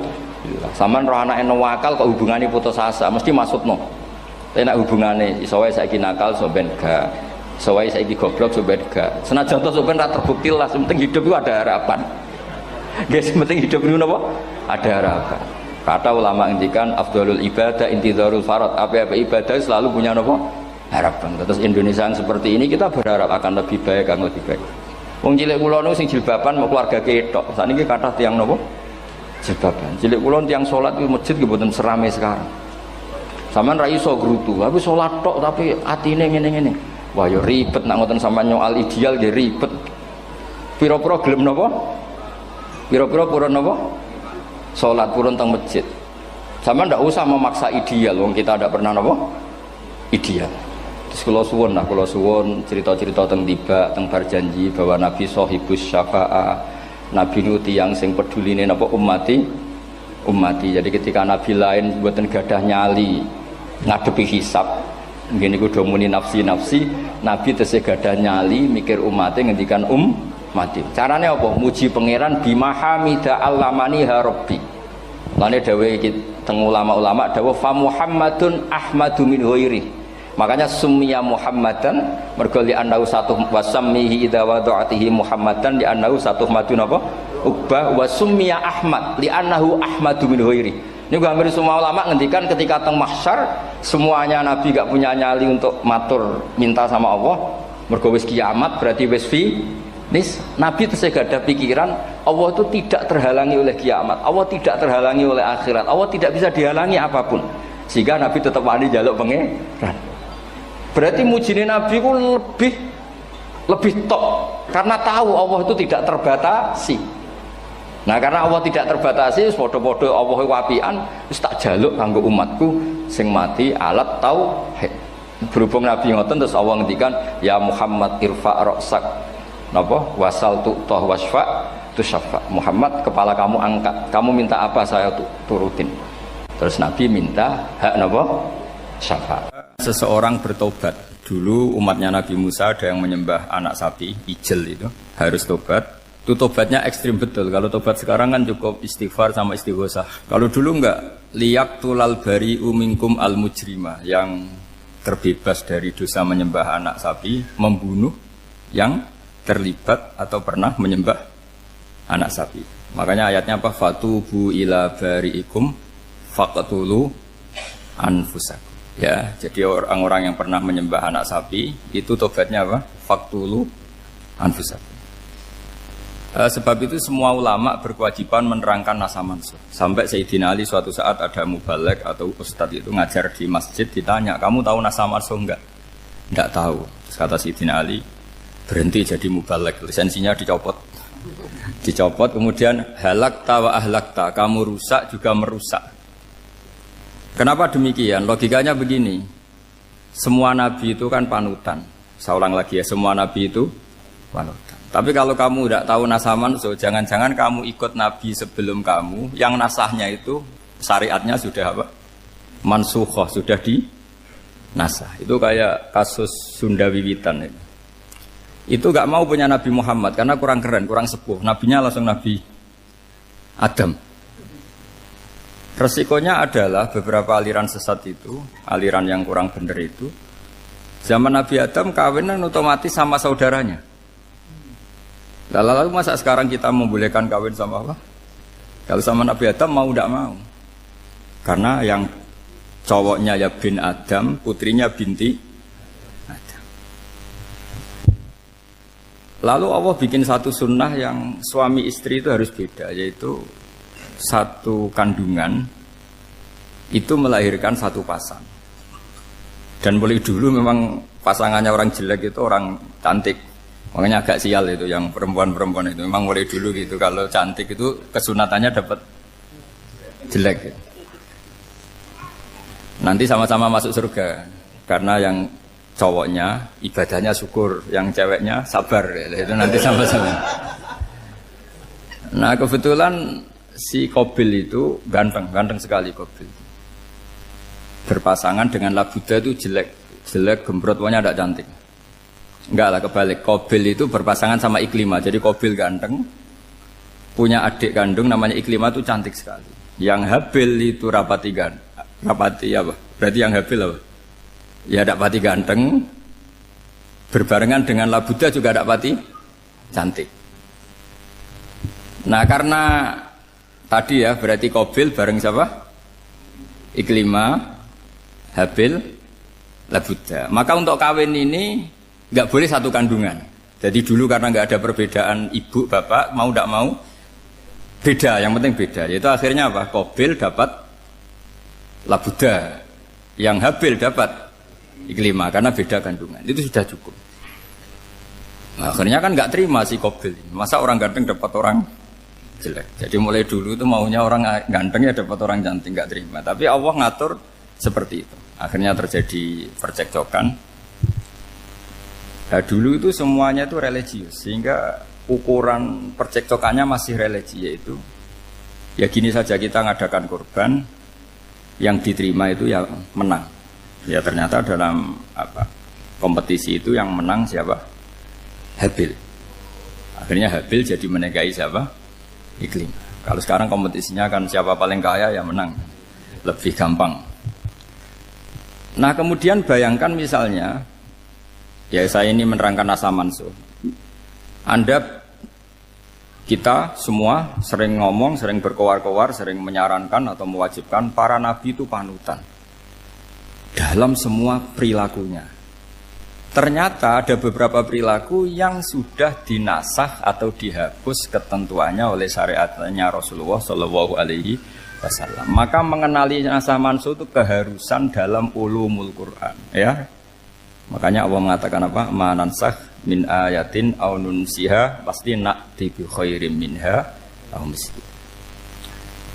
lillah. Saman roh anake wakal kok hubungane putus asa mesti maksudno. Tapi nek hubungane iso wae saiki nakal so ben gak. Iso wae saiki goblok so ben gak. Senajan to so ben ra terbukti lah, penting hidup itu ada harapan. Guys, penting hidup itu napa? Ada harapan. Kata ulama ngendikan afdhalul ibadah intizarul farad. Apa-apa ibadah selalu punya napa? Harapan. Terus Indonesia yang seperti ini kita berharap akan lebih baik, akan lebih baik. Wong cilik kula niku sing jilbaban mau keluarga ketok. Saniki kathah tiyang napa? Jilbaban. Cilik kula tiyang salat di masjid nggih mboten serame sekarang. Sampeyan ra iso grutu, tapi salat tok tapi atine ngene-ngene. Wah ya ribet nak ngoten sampeyan nyoal ideal nggih ribet. Pira-pira gelem napa? Pira-pira purun napa? Salat purun teng masjid. Sampeyan ndak usah memaksa ideal, wong kita ndak pernah napa? Ideal. Terus kula suwun cerita-cerita teng tiba teng berjanji bahwa Nabi sahibus syafa'ah. Nabi nu tiyang sing peduline napa ummati. Jadi ketika Nabi lain mboten gadah nyali ngadepi hisab. Ngene niku do muni nafsi, Nabi tesih gadah nyali mikir umate ngendikan mati. Carane apa? Muji pangeran bima hamida allamani ha rabbi. Lane dawuh iki teng ulama-ulama dawuh fa Muhammadun ahmadu min ghairi. Makanya summiya Muhammadan mergo li annahu satu wasammihi idza wada'atihi Muhammadan li annahu satu madun apa? Uqbah wa summiya Ahmad li annahu ahmadu min ghairi. Ini hampir semua ulama ngendikan ketika teng mahsyar semuanya Nabi gak punya nyali untuk matur minta sama Allah. Mergo wis kiamat berarti wis nis Nabi tesih gak ada pikiran Allah itu tidak terhalangi oleh kiamat, Allah tidak terhalangi oleh akhirat, Allah tidak bisa dihalangi apapun, sehingga Nabi tetap wani jaluk pangeran. Berarti mujine Nabi ku lebih top karena tahu Allah itu tidak terbatasi. Nah karena Allah tidak terbatasi, podo-podo Allah wapian, wis tak jaluk kanggo umatku sing mati alat tauhid. Berhubung Nabi ngoten terus Allah ngendikan ya Muhammad irfa ra'sak napa wasal tu'tah wasfa tusaffa. Muhammad kepala kamu angkat, kamu minta apa saya turutin. Terus Nabi minta hak napa syafaat. Seseorang bertobat. Dulu umatnya Nabi Musa ada yang menyembah anak sapi, ijel itu, harus tobat. Itu tobatnya ekstrim betul. Kalau tobat sekarang kan cukup istighfar sama istighosah. Kalau dulu enggak, liyak tulal bari umingkum al mujrima, yang terbebas dari dosa menyembah anak sapi, membunuh yang terlibat atau pernah menyembah anak sapi. Makanya ayatnya apa? Fatubu ila bari'ikum faqtulu anfusakum. Ya, jadi orang-orang yang pernah menyembah anak sapi itu tobatnya apa? Faqtulu anfusakum. Sebab itu semua ulama berkewajiban menerangkan nasa mansuh. Sampai Sayyidina Ali suatu saat ada mubalek atau ustadz itu ngajar di masjid, ditanya, kamu tahu nasa mansuh enggak? Enggak tahu. Terus kata Sayyidina Ali, berhenti jadi mubalek, lisensinya dicopot. Dicopot, kemudian halakta wa ahlakta, kamu rusak juga merusak. Kenapa demikian? Logikanya begini, semua nabi itu kan panutan. Saya ulang lagi ya, semua nabi itu panutan. Tapi kalau kamu tidak tahu nasaman, so jangan-jangan kamu ikut nabi sebelum kamu, yang nasahnya itu syariatnya sudah apa? Mansukhoh, sudah di nasah. Itu kayak kasus Sunda Wiwitan itu. Itu gak mau punya Nabi Muhammad karena kurang keren, kurang sepuh. Nabinya langsung Nabi Adam. Resikonya adalah beberapa aliran sesat itu, aliran yang kurang benar itu, zaman Nabi Adam kawinan otomatis sama saudaranya. Lalu masa sekarang kita membolehkan kawin sama apa? Kalau sama Nabi Adam mau tidak mau. Karena yang cowoknya ya bin Adam, putrinya binti Adam. Lalu Allah bikin satu sunnah yang suami istri itu harus beda, yaitu satu kandungan itu melahirkan satu pasang. Dan mulai dulu memang pasangannya orang jelek itu orang cantik, Makanya agak sial itu yang perempuan-perempuan itu. Memang mulai dulu gitu kalau cantik itu kesunatannya dapat jelek gitu. Nanti sama-sama masuk surga karena yang cowoknya ibadahnya syukur, yang ceweknya sabar itu nanti sama-sama. Nah kebetulan si Qabil itu ganteng sekali Qabil. Berpasangan dengan Labuda itu jelek gembrot, pokoknya tidak cantik. Enggak lah, kebalik. Qabil itu berpasangan sama Iklimah. Jadi Qabil ganteng, punya adik kandung namanya Iklimah itu cantik sekali. Yang Habil itu rapati apa? Berarti yang Habil apa? Ya dapati ganteng, berbarengan dengan Labuda juga dapati cantik. Nah karena tadi ya berarti Qabil bareng siapa? Iklimah, Habil, Labuda. Maka untuk kawin ini nggak boleh satu kandungan. Jadi dulu karena nggak ada perbedaan ibu bapak, mau tidak mau beda. Yang penting beda. Yaitu akhirnya apa? Qabil dapat Labuda, yang Habil dapat Iklimah karena beda kandungan. Itu sudah cukup. Nah, akhirnya kan nggak terima si Qabil. Masa orang ganteng dapat orang jelek. Jadi mulai dulu itu maunya orang ganteng ya dapat orang cantik, nggak terima. Tapi Allah ngatur seperti itu. Akhirnya terjadi percekcokan. Nah, dulu itu semuanya itu religius, sehingga ukuran percekcokannya masih religi, yaitu ya gini saja, kita ngadakan kurban, yang diterima itu ya menang. Ya ternyata dalam kompetisi itu yang menang siapa? Habil. Akhirnya Habil jadi menikahi siapa? Iklimah. Kalau sekarang kompetisinya kan siapa paling kaya ya menang, lebih gampang. Nah kemudian bayangkan misalnya, ya saya ini menerangkan asa mansuh. Kita semua sering ngomong, sering berkoar-koar, sering menyarankan atau mewajibkan para nabi itu panutan dalam semua perilakunya. Ternyata ada beberapa perilaku yang sudah dinasakh atau dihapus ketentuannya oleh syariatnya Rasulullah Shallallahu Alaihi Wasallam. Maka mengenali asa mansuh itu keharusan dalam ulumul Quran, ya. Makanya Allah mengatakan apa? Manansakh min ayatin aw nunsiha pasti na'ti bi khairim minha aw misli.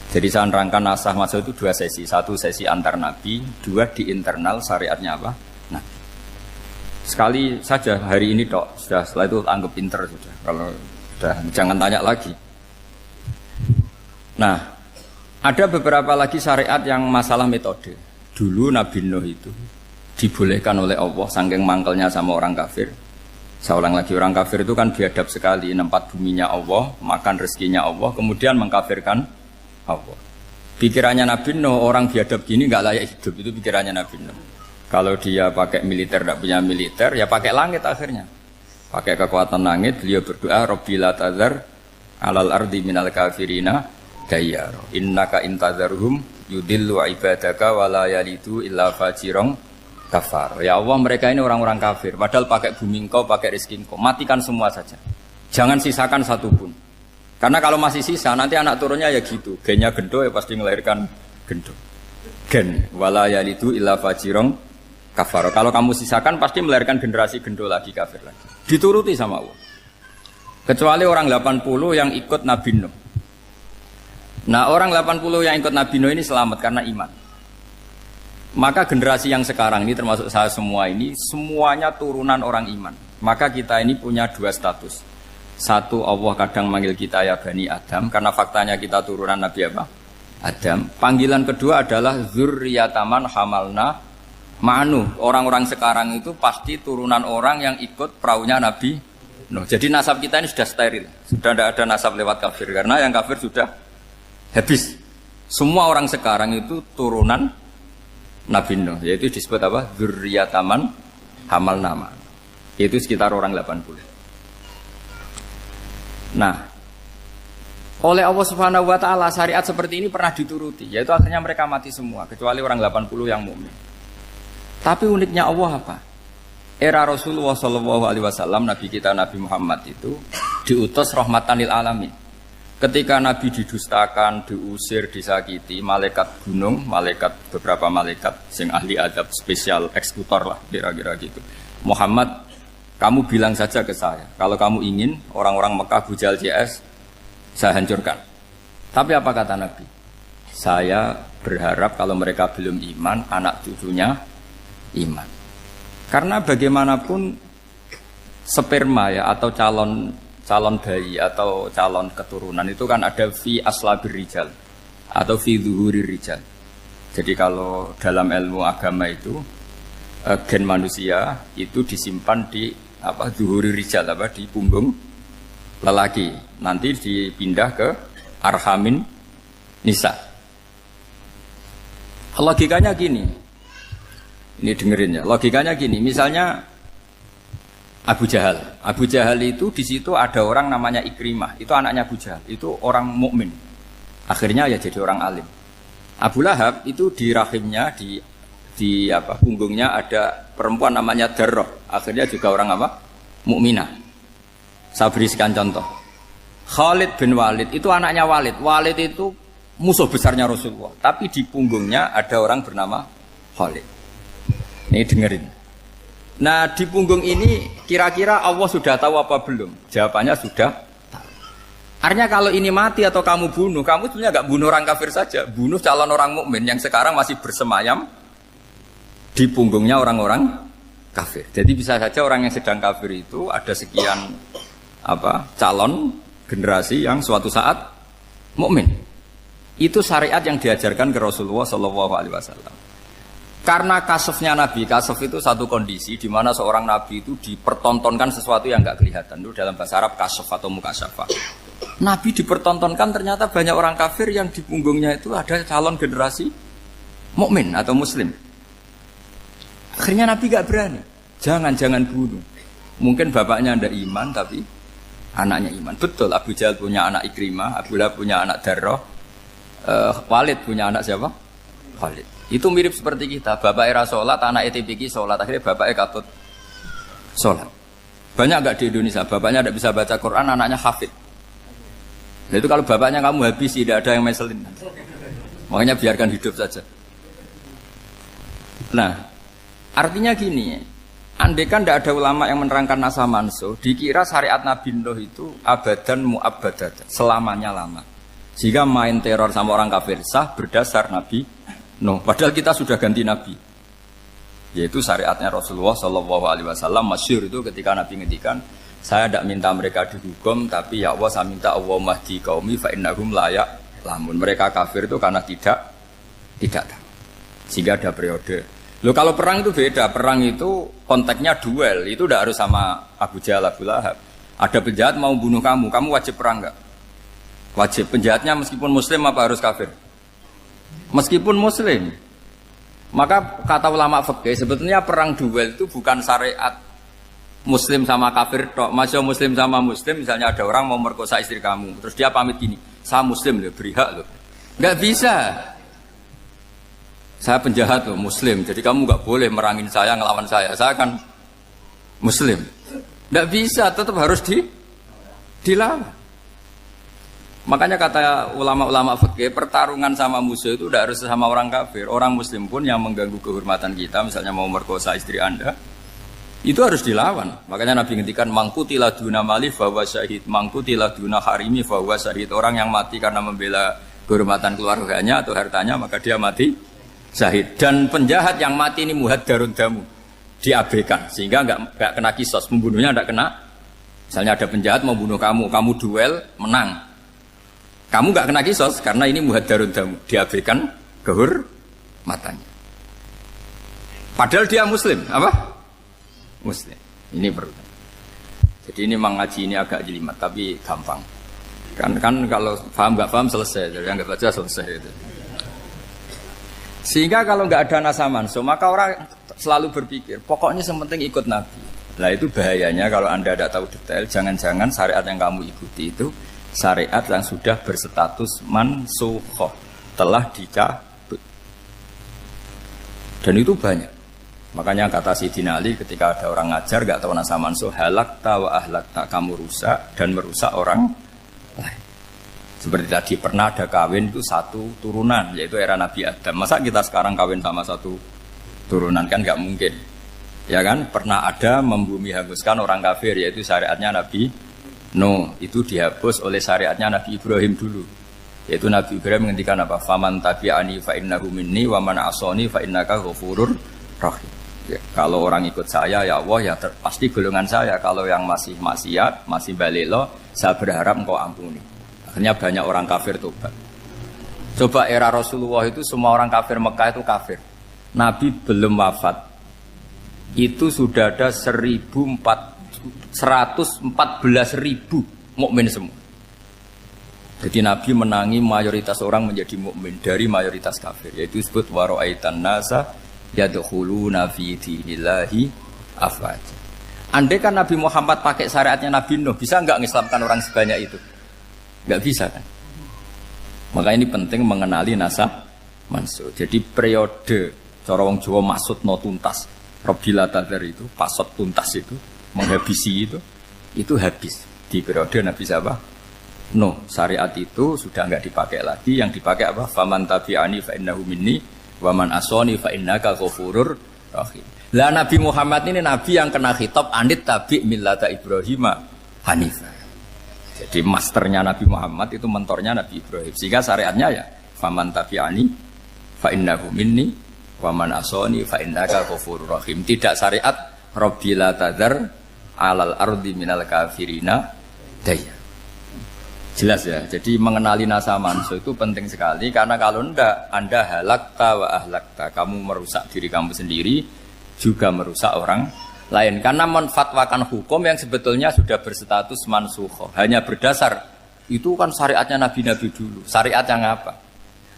Jadi saya nerangkan nasah masuk itu dua sesi. Satu sesi antar nabi, dua di internal syariatnya apa? Nah, sekali saja hari ini tok, sudah setelah itu anggap pinter sudah. Kalau sudah jangan tanya lagi. Nah, ada beberapa lagi syariat yang masalah metode. Dulu Nabi Nuh itu dibolehkan oleh Allah saking mangkelnya sama orang kafir. Saya ulang lagi, orang kafir itu kan biadab sekali, nempat buminya Allah, makan rezekinya Allah, kemudian mengkafirkan Allah. Pikirannya Nabi Nuh, orang biadab gini nggak layak hidup, itu pikirannya Nabi Nuh. Kalau dia pakai militer, tidak punya militer, ya pakai langit akhirnya. Pakai kekuatan langit, beliau berdoa, Rabbi la tazar alal ardi minal kafirina dayyar. Innaka intazarhum yudillu ibadaka wala yalidu illa fajirong kafar. Ya Allah, mereka ini orang-orang kafir. Padahal pakai bumi engkau, pakai rezeki engkau. Matikan semua saja. Jangan sisakan satu pun. Karena kalau masih sisa, nanti anak turunnya ya gitu. Gennya gendo ya pasti melahirkan gendo. Gen. Wala yalidu illa fajirong kafar. Kalau kamu sisakan pasti melahirkan generasi gendo lagi, kafir lagi. Dituruti sama Allah. Kecuali orang 80 yang ikut Nabi Nuh. Nah orang 80 yang ikut Nabi Nuh ini selamat karena iman. Maka generasi yang sekarang ini termasuk saya semua ini semuanya turunan orang iman. Maka kita ini punya dua status. Satu, Allah kadang manggil kita ya Bani Adam karena faktanya kita turunan Nabi apa? Adam. Panggilan kedua adalah dzurriyyataman hamalna ma'nuh. Orang-orang sekarang itu pasti turunan orang yang ikut perahunya Nabi Nuh. Jadi nasab kita ini sudah steril. Sudah tidak ada nasab lewat kafir karena yang kafir sudah habis. Semua orang sekarang itu turunan Nabi Nuh, yaitu disebut apa? Dzurriyyataman hamal nama. Itu sekitar orang 80. Nah, oleh Allah Subhanahu wa taala syariat seperti ini pernah dituruti, yaitu akhirnya mereka mati semua kecuali orang 80 yang mukmin. Tapi uniknya Allah apa? Era Rasulullah Shallallahu Alaihi Wasallam, Nabi kita Nabi Muhammad itu diutus rahmatan lil alamin. Ketika Nabi didustakan, diusir, disakiti, malaikat gunung, beberapa malaikat sing ahli adab spesial eksekutor lah kira-kira gitu. Muhammad Kamu bilang saja ke saya, kalau kamu ingin orang-orang Mekah Abu Jahal CS, saya hancurkan. Tapi apa kata Nabi? Saya berharap kalau mereka belum iman, anak cucunya iman. Karena bagaimanapun sperma ya atau calon bayi atau calon keturunan itu kan ada fi aslabir rijal atau fi zuhurir rijal. Jadi kalau dalam ilmu agama itu gen manusia itu disimpan di zuhuri rijal di punggung lelaki, nanti dipindah ke arhamin nisa. Logikanya gini, ini dengerin ya, logikanya gini, misalnya Abu Jahal itu di situ ada orang namanya Ikrimah, itu anaknya Abu Jahal, itu orang mukmin, akhirnya ya jadi orang alim. Abu Lahab itu di rahimnya di punggungnya ada perempuan namanya Darroh, akhirnya juga orang mukminah. Saya berikan contoh. Khalid bin Walid itu anaknya Walid. Walid itu musuh besarnya Rasulullah, tapi di punggungnya ada orang bernama Khalid. Ini dengerin. Nah, di punggung ini kira-kira Allah sudah tahu apa belum? Jawabannya sudah tahu. Artinya kalau ini mati atau kamu bunuh, kamu sebenarnya nggak bunuh orang kafir saja, bunuh calon orang mukmin yang sekarang masih bersemayam di punggungnya orang-orang kafir. Jadi bisa saja orang yang sedang kafir itu ada sekian calon generasi yang suatu saat mukmin. Itu syariat yang diajarkan ke Rasulullah SAW. Karena kasofnya Nabi, kasof itu satu kondisi di mana seorang Nabi itu dipertontonkan sesuatu yang nggak kelihatan. Itu dalam bahasa Arab kasof atau mukasyafa. Nabi dipertontonkan ternyata banyak orang kafir yang di punggungnya itu ada calon generasi mukmin atau muslim. Akhirnya Nabi gak berani. Jangan bunuh. Mungkin bapaknya ada iman tapi anaknya iman. Betul, Abu Jahal punya anak Ikrimah, Abu Lahab punya anak Darroh, Walid punya anak siapa? Walid. Itu mirip seperti kita. Bapak era sholat, anak ETPK sholat. Akhirnya bapaknya katut sholat. Banyak gak di Indonesia? Bapaknya tidak bisa baca Quran, anaknya hafid. Nah, itu kalau bapaknya kamu habis, tidak ada yang meselin. Makanya biarkan hidup saja. Nah, artinya gini, andaikan tidak ada ulama yang menerangkan nasa mansuh, dikira syariat Nabi Nuh itu abadan mu'abbadat, selamanya lama. Sehingga main teror sama orang kafir sah berdasar Nabi Nuh. Padahal kita sudah ganti Nabi. Yaitu syariatnya Rasulullah SAW, masyhur itu ketika Nabi ngendikan, saya tidak minta mereka dihukum, tapi ya Allah saya minta Allah mahdi qaumi fa innahum layak lamun. Mereka kafir itu karena tidak tahu. Sehingga ada periode. Loh kalau perang itu beda, perang itu konteksnya duel, itu tidak harus sama Abu Jahal, Abu Lahab. Ada penjahat mau bunuh kamu wajib perang enggak? Wajib. Penjahatnya meskipun muslim apa harus kafir? Meskipun muslim. Maka kata ulama fikih sebetulnya perang duel itu bukan syariat muslim sama kafir tok. Masih muslim sama muslim, misalnya ada orang mau merkosa istri kamu, terus dia pamit gini, saya muslim loh, beri hak loh. Enggak bisa. Saya penjahat loh, muslim, jadi kamu nggak boleh merangin saya, ngelawan saya kan muslim. Nggak bisa, tetap harus dilawan. Makanya kata ulama-ulama fikih, pertarungan sama musuh itu tidak harus sama orang kafir. Orang muslim pun yang mengganggu kehormatan kita, misalnya mau merkosa istri Anda, itu harus dilawan. Makanya Nabi ngendikan, mangkutilah duna mali fahuwa syahid, mangkutilah duna harimi fahuwa syahid. Orang yang mati karena membela kehormatan keluarganya atau hartanya, maka dia mati syahid. Dan penjahat yang mati ini muhaddarun damu, diabaikan sehingga enggak kena kisos, pembunuhnya enggak kena. Misalnya ada penjahat mau bunuh kamu duel menang, kamu enggak kena kisos karena ini muhaddarun damu, diabaikan kehormatannya. Padahal dia muslim, apa? Muslim. Ini perlu. Jadi ini mengaji ini agak jelimet tapi gampang. Kan kalau paham enggak paham selesai, jadi anggap aja selesai itu. Sehingga kalau nggak ada nasa mansuh, maka orang selalu berpikir, pokoknya sementing ikut Nabi. Nah itu bahayanya kalau Anda tidak tahu detail, jangan-jangan syariat yang kamu ikuti itu syariat yang sudah berstatus mansukhoh, telah dicabut. Dan itu banyak. Makanya kata Sayyidina Ali ketika ada orang ngajar nggak tahu nasa mansuh, halakta wa ahlakta, kamu rusak dan merusak orang lain. Seperti tadi pernah ada kawin itu satu turunan, yaitu era Nabi Adam. Masa kita sekarang kawin sama satu turunan, kan nggak mungkin. Ya kan, pernah ada membumi hanguskan orang kafir, yaitu syariatnya Nabi Nuh. Itu dihapus oleh syariatnya Nabi Ibrahim dulu. Yaitu Nabi Ibrahim menghentikan apa? Faman tabi'ani fa innahu minni wa man asani fa innaka ghafurur rahim. Ya, kalau orang ikut saya ya Allah ya pasti golongan saya. Kalau yang masih maksiat, masih balelo, saya berharap engkau ampuni. Akhirnya banyak orang kafir tobat. Coba era Rasulullah itu semua orang kafir Mekah itu kafir. Nabi belum wafat. Itu sudah ada 114.000 mukmin semua. Jadi Nabi menangi mayoritas orang menjadi mukmin dari mayoritas kafir, yaitu disebut wara'aitan nasa yadkhuluna fi dinillahi afwaja. Andai kan Nabi Muhammad pakai syariatnya Nabi Nuh, bisa enggak mengislamkan orang sebanyak itu? Enggak bisa kan? Maka ini penting mengenali nasab mansur. Jadi periode cara wong Jawa maksud no tuntas. Robila Tadar itu, pasot tuntas itu, menghabisi itu habis di periode Nabi siapa? No, syariat itu sudah enggak dipakai lagi. Yang dipakai apa? Faman tabi'ani fa innahu minni wa man asani fa innaka ghafurur rahim. Lah Nabi Muhammad ini Nabi yang kena khitab anit tabi' millata Ibrahim hanifah. Jadi masternya Nabi Muhammad itu mentornya Nabi Ibrahim. Sehingga syariatnya ya faman tabi'ani fa innahu minni wa man asani fa innaka ghafurur rahim. Tidak syariat Rabbila tadzar alal ardi minal kafirina daya. Jelas ya. Jadi mengenali nasa manusia itu penting sekali karena kalau enggak Anda halakta wa ahlakta, kamu merusak diri kamu sendiri juga merusak orang lain karena menfatwakan hukum yang sebetulnya sudah berstatus mansukh. Hanya berdasar itu kan syariatnya nabi-nabi dulu. Syariat yang apa?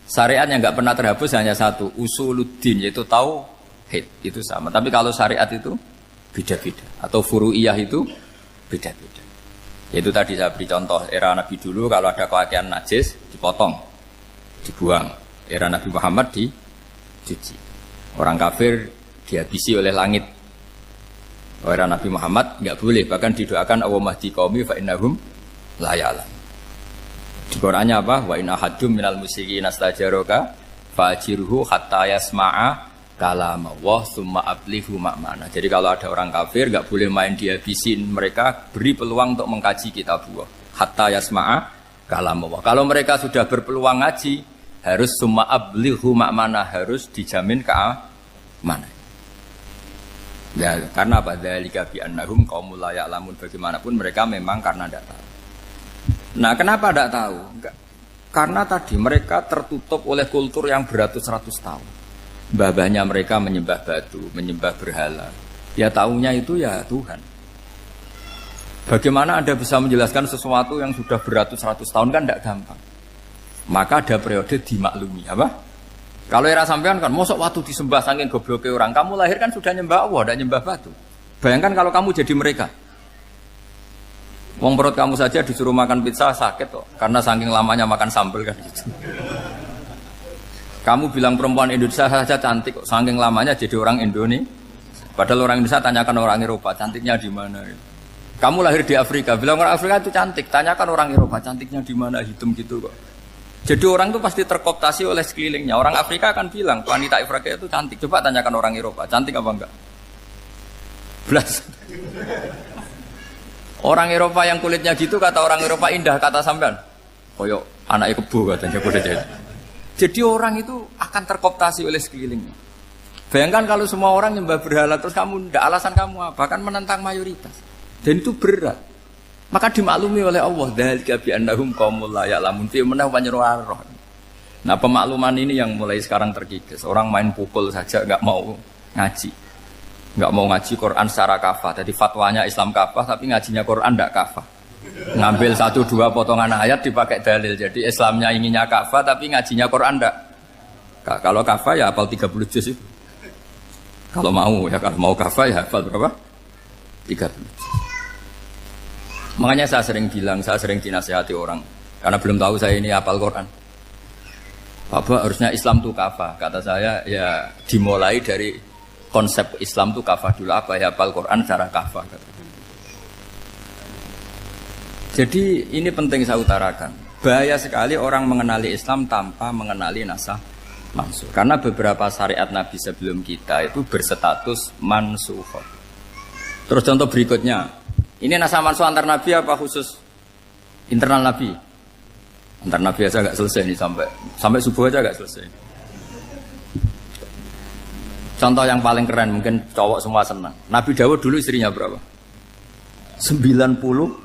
Syariat yang enggak pernah terhapus hanya satu, usuluddin, yaitu tauhid, itu sama. Tapi kalau syariat itu beda-beda atau furu'iyah itu beda-beda. Yaitu tadi saya beri contoh era Nabi dulu kalau ada pakaian najis dipotong, dibuang. Era Nabi Muhammad dicuci. Orang kafir dihabisi oleh langit. Era Nabi Muhammad enggak boleh, bahkan didoakan Allahumma hdi qaumi fa innahum la ya'lamun. Di Qur'annya apa? Wa inna haddum minal musyrikin astajaraka fa'jirhu hatta yasma'a kalamullah summa ablihu ma'mana. Jadi kalau ada orang kafir enggak boleh main dihabisin mereka, beri peluang untuk mengkaji kitabullah hatta yasma'a kalamullah. Kalau mereka sudah berpeluang ngaji, harus summa ablihu ma'mana, harus dijamin keamanan. Ya, karena apa? Dzalika bi annahum qaumul la ya'lamun. Bagaimanapun mereka memang karena tidak tahu. Nah, kenapa tidak tahu? Enggak. Karena tadi mereka tertutup oleh kultur yang beratus-ratus tahun. Mbah-mbahnya mereka menyembah batu, menyembah berhala. Ya tahunya itu ya Tuhan. Bagaimana Anda bisa menjelaskan sesuatu yang sudah beratus-ratus tahun kan tidak gampang. Maka ada periode dimaklumi, apa? Kalau era sampean kan, mosok waktu disembah saking gobloknya orang, kamu lahir kan sudah nyembah Allah, tidak nyembah batu. Bayangkan kalau kamu jadi mereka. Wong perut kamu saja disuruh makan pizza sakit kok, karena saking lamanya makan sambal kan gitu. Kamu bilang perempuan Indonesia saja cantik kok, saking lamanya jadi orang Indonesia. Padahal orang Indonesia tanyakan orang Eropa, cantiknya di mana? Kamu lahir di Afrika, bilang orang Afrika itu cantik, tanyakan orang Eropa, cantiknya di mana? Hitam gitu kok. Jadi orang itu pasti terkooptasi oleh sekelilingnya. Orang Afrika akan bilang wanita Afrika itu cantik. Coba tanyakan orang Eropa, cantik apa enggak? Belas. Orang Eropa yang kulitnya gitu kata orang Eropa indah, kata sampean. Koyok anaknya kebo katanya kuda jadi. Jadi orang itu akan terkooptasi oleh sekelilingnya. Bayangkan kalau semua orang nyembah berhala terus kamu ndak, alasan kamu apa? Kan menentang mayoritas. Dan itu berat. Maka dimaklumi oleh Allah, dzalika bi annahum qaumul la ya'lamun fi manah panyeruarah. Nah, pemakluman ini yang mulai sekarang terkikis. Orang main pukul saja enggak mau ngaji. Enggak mau ngaji Quran secara kafah. Jadi fatwanya Islam kafah tapi ngajinya Quran enggak kafah. Ngambil 1-2 potongan ayat dipakai dalil. Jadi Islamnya inginnya kafah tapi ngajinya Quran enggak. Kalau kafah ya hafal 30 juz itu. Kalau mau ya, kalau mau kafah ya hafal berapa? 30 juz. Makanya saya sering bilang, saya sering dinasihati orang karena belum tahu saya ini hafal Quran. Bapak harusnya Islam itu kafah. Kata saya ya dimulai dari konsep Islam itu kafah dulu, apa ya hafal Quran secara kafah. Jadi ini penting saya utarakan. Bahaya sekali orang mengenali Islam tanpa mengenali nasah mansukh. Karena beberapa syariat Nabi sebelum kita itu berstatus mansukh. Terus contoh berikutnya, ini naskah mansukh antar Nabi apa khusus internal Nabi? Antar Nabi aja nggak selesai nih sampai subuh aja nggak selesai. Contoh yang paling keren mungkin cowok semua senang. Nabi Dawud dulu istrinya berapa? 99.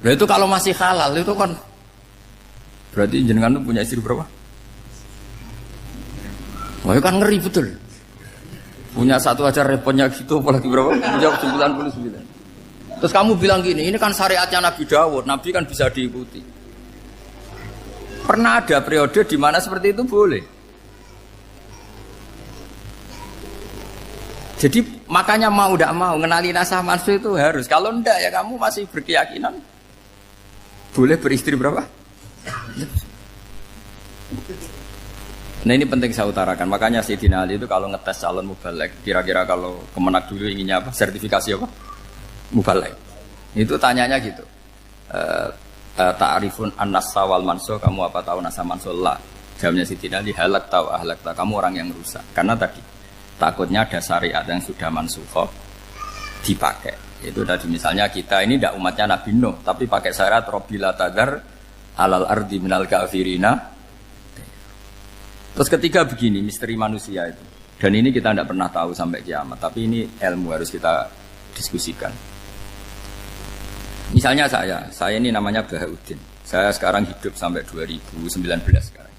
Nah itu kalau masih halal itu kan berarti jenengan tuh punya istri berapa? Wah itu kan ngeri betul. Punya satu aja repotnya gitu apalagi berapa? Punya 99. Terus kamu bilang gini, ini kan syariatnya Nabi Dawud, Nabi kan bisa diikuti. Pernah ada periode di mana seperti itu boleh. Jadi makanya mau tidak mau ngenali naskah mansukh itu harus. Kalau enggak ya kamu masih berkeyakinan boleh beristri berapa? Nah ini penting saya utarakan. Makanya Sayyidina Ali itu kalau ngetes calon mubaligh, kira-kira kalau Kemenak dulu inginnya apa? Sertifikasi apa? Mubaligh. Itu tanyanya gitu. Ta'rifun an-nassa wal mansukh, kamu apa tahu naskah mansukh? La. Jawabnya Sayyidina Ali, halak tahu ahlak tahu. Kamu orang yang rusak. Karena tadi takutnya ada syariat yang sudah mansukh dipakai. Itu tadi misalnya kita ini tidak umatnya Nabi Nuh, tapi pakai syariat Robbila tadar alal ardi minal kafirina. Terus ketiga begini, misteri manusia itu. Dan ini kita tidak pernah tahu sampai kiamat, tapi ini ilmu harus kita diskusikan. Misalnya saya ini namanya Bahauddin. Saya sekarang hidup sampai 2019 sekarang.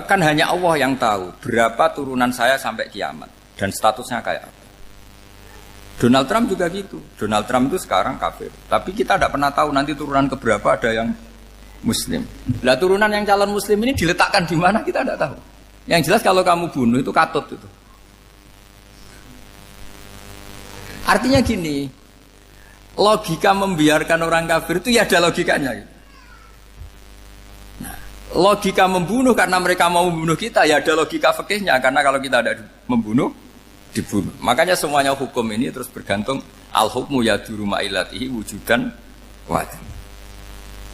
Kan hanya Allah yang tahu berapa turunan saya sampai kiamat dan statusnya kayak apa. Donald Trump juga gitu. Donald Trump itu sekarang kafir, tapi kita tidak pernah tahu nanti turunan keberapa ada yang Muslim. Lah turunan yang calon Muslim ini diletakkan di mana kita tidak tahu. Yang jelas kalau kamu bunuh itu katut itu. Artinya gini, logika membiarkan orang kafir itu ya ada logikanya. Gitu. Logika membunuh karena mereka mau membunuh kita ya ada logika fikihnya, karena kalau kita ada membunuh dibunuh. Makanya semuanya hukum ini terus bergantung al-hukmu yaduru ma'ilatihi wujudan wajib.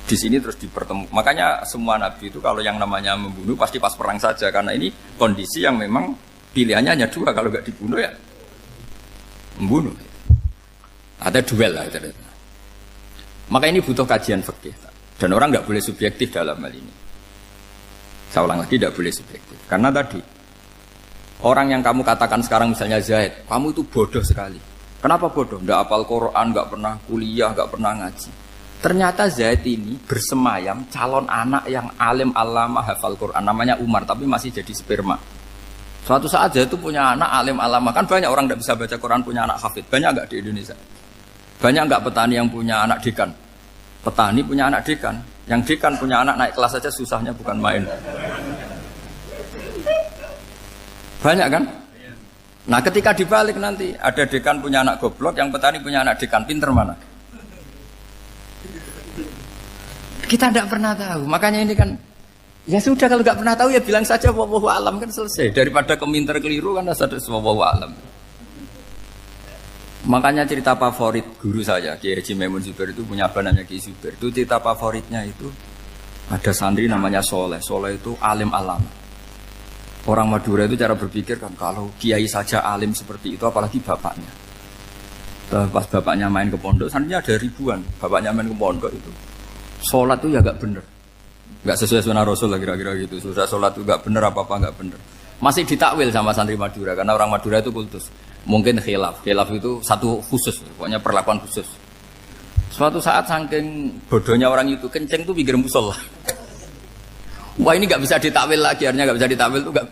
Di sini terus dipertemukan. Makanya semua nabi itu kalau yang namanya membunuh pasti pas perang saja, karena ini kondisi yang memang pilihannya hanya dua, kalau nggak dibunuh ya membunuh. Ada duel lah. Maka ini butuh kajian fikih dan orang nggak boleh subjektif dalam hal ini. Saya ulang lagi, tidak boleh subjektif. Karena tadi, orang yang kamu katakan sekarang misalnya Zaid, kamu itu bodoh sekali. Kenapa bodoh? Tidak hafal Quran, nggak pernah kuliah, nggak pernah ngaji. Ternyata Zaid ini bersemayam calon anak yang alim alama hafal Quran. Namanya Umar, tapi masih jadi sperma. Suatu saat Zaid itu punya anak alim alama. Kan banyak orang tidak bisa baca Quran punya anak hafid. Banyak nggak di Indonesia? Banyak nggak petani yang punya anak dekan? Petani punya anak dekan. Yang dekan punya anak naik kelas saja susahnya bukan main. Banyak kan? Nah ketika dibalik nanti ada dekan punya anak goblok, yang petani punya anak dekan, pinter mana? Kita tidak pernah tahu. Makanya ini kan ya sudah, kalau nggak pernah tahu ya bilang saja wallahu alam, kan selesai. Daripada keminter keliru kan ada wallahu alam. Makanya cerita favorit guru saya, Kiai Haji Maimun Zubair itu punya apa namanya Kiai Zubair. Itu cerita favoritnya itu ada santri namanya Soleh. Soleh itu alim alama. Orang Madura itu cara berpikir kan kalau kiai saja alim seperti itu, apalagi bapaknya. Pas bapaknya main ke pondok, santrinya ada ribuan. Bapaknya main ke pondok itu, sholat itu ya gak bener, gak sesuai sunnah Rasul lah kira-kira gitu. Sudah sholat itu gak bener, apa-apa gak bener. Masih ditakwil sama santri Madura, karena orang Madura itu kultus. Mungkin khilaf itu satu khusus, pokoknya perlakuan khusus. Suatu saat saking bodohnya orang itu, kenceng tuh pinggir musola. Wah ini gak bisa ditakwil lagi, akhirnya gak bisa ditakwil tuh gak.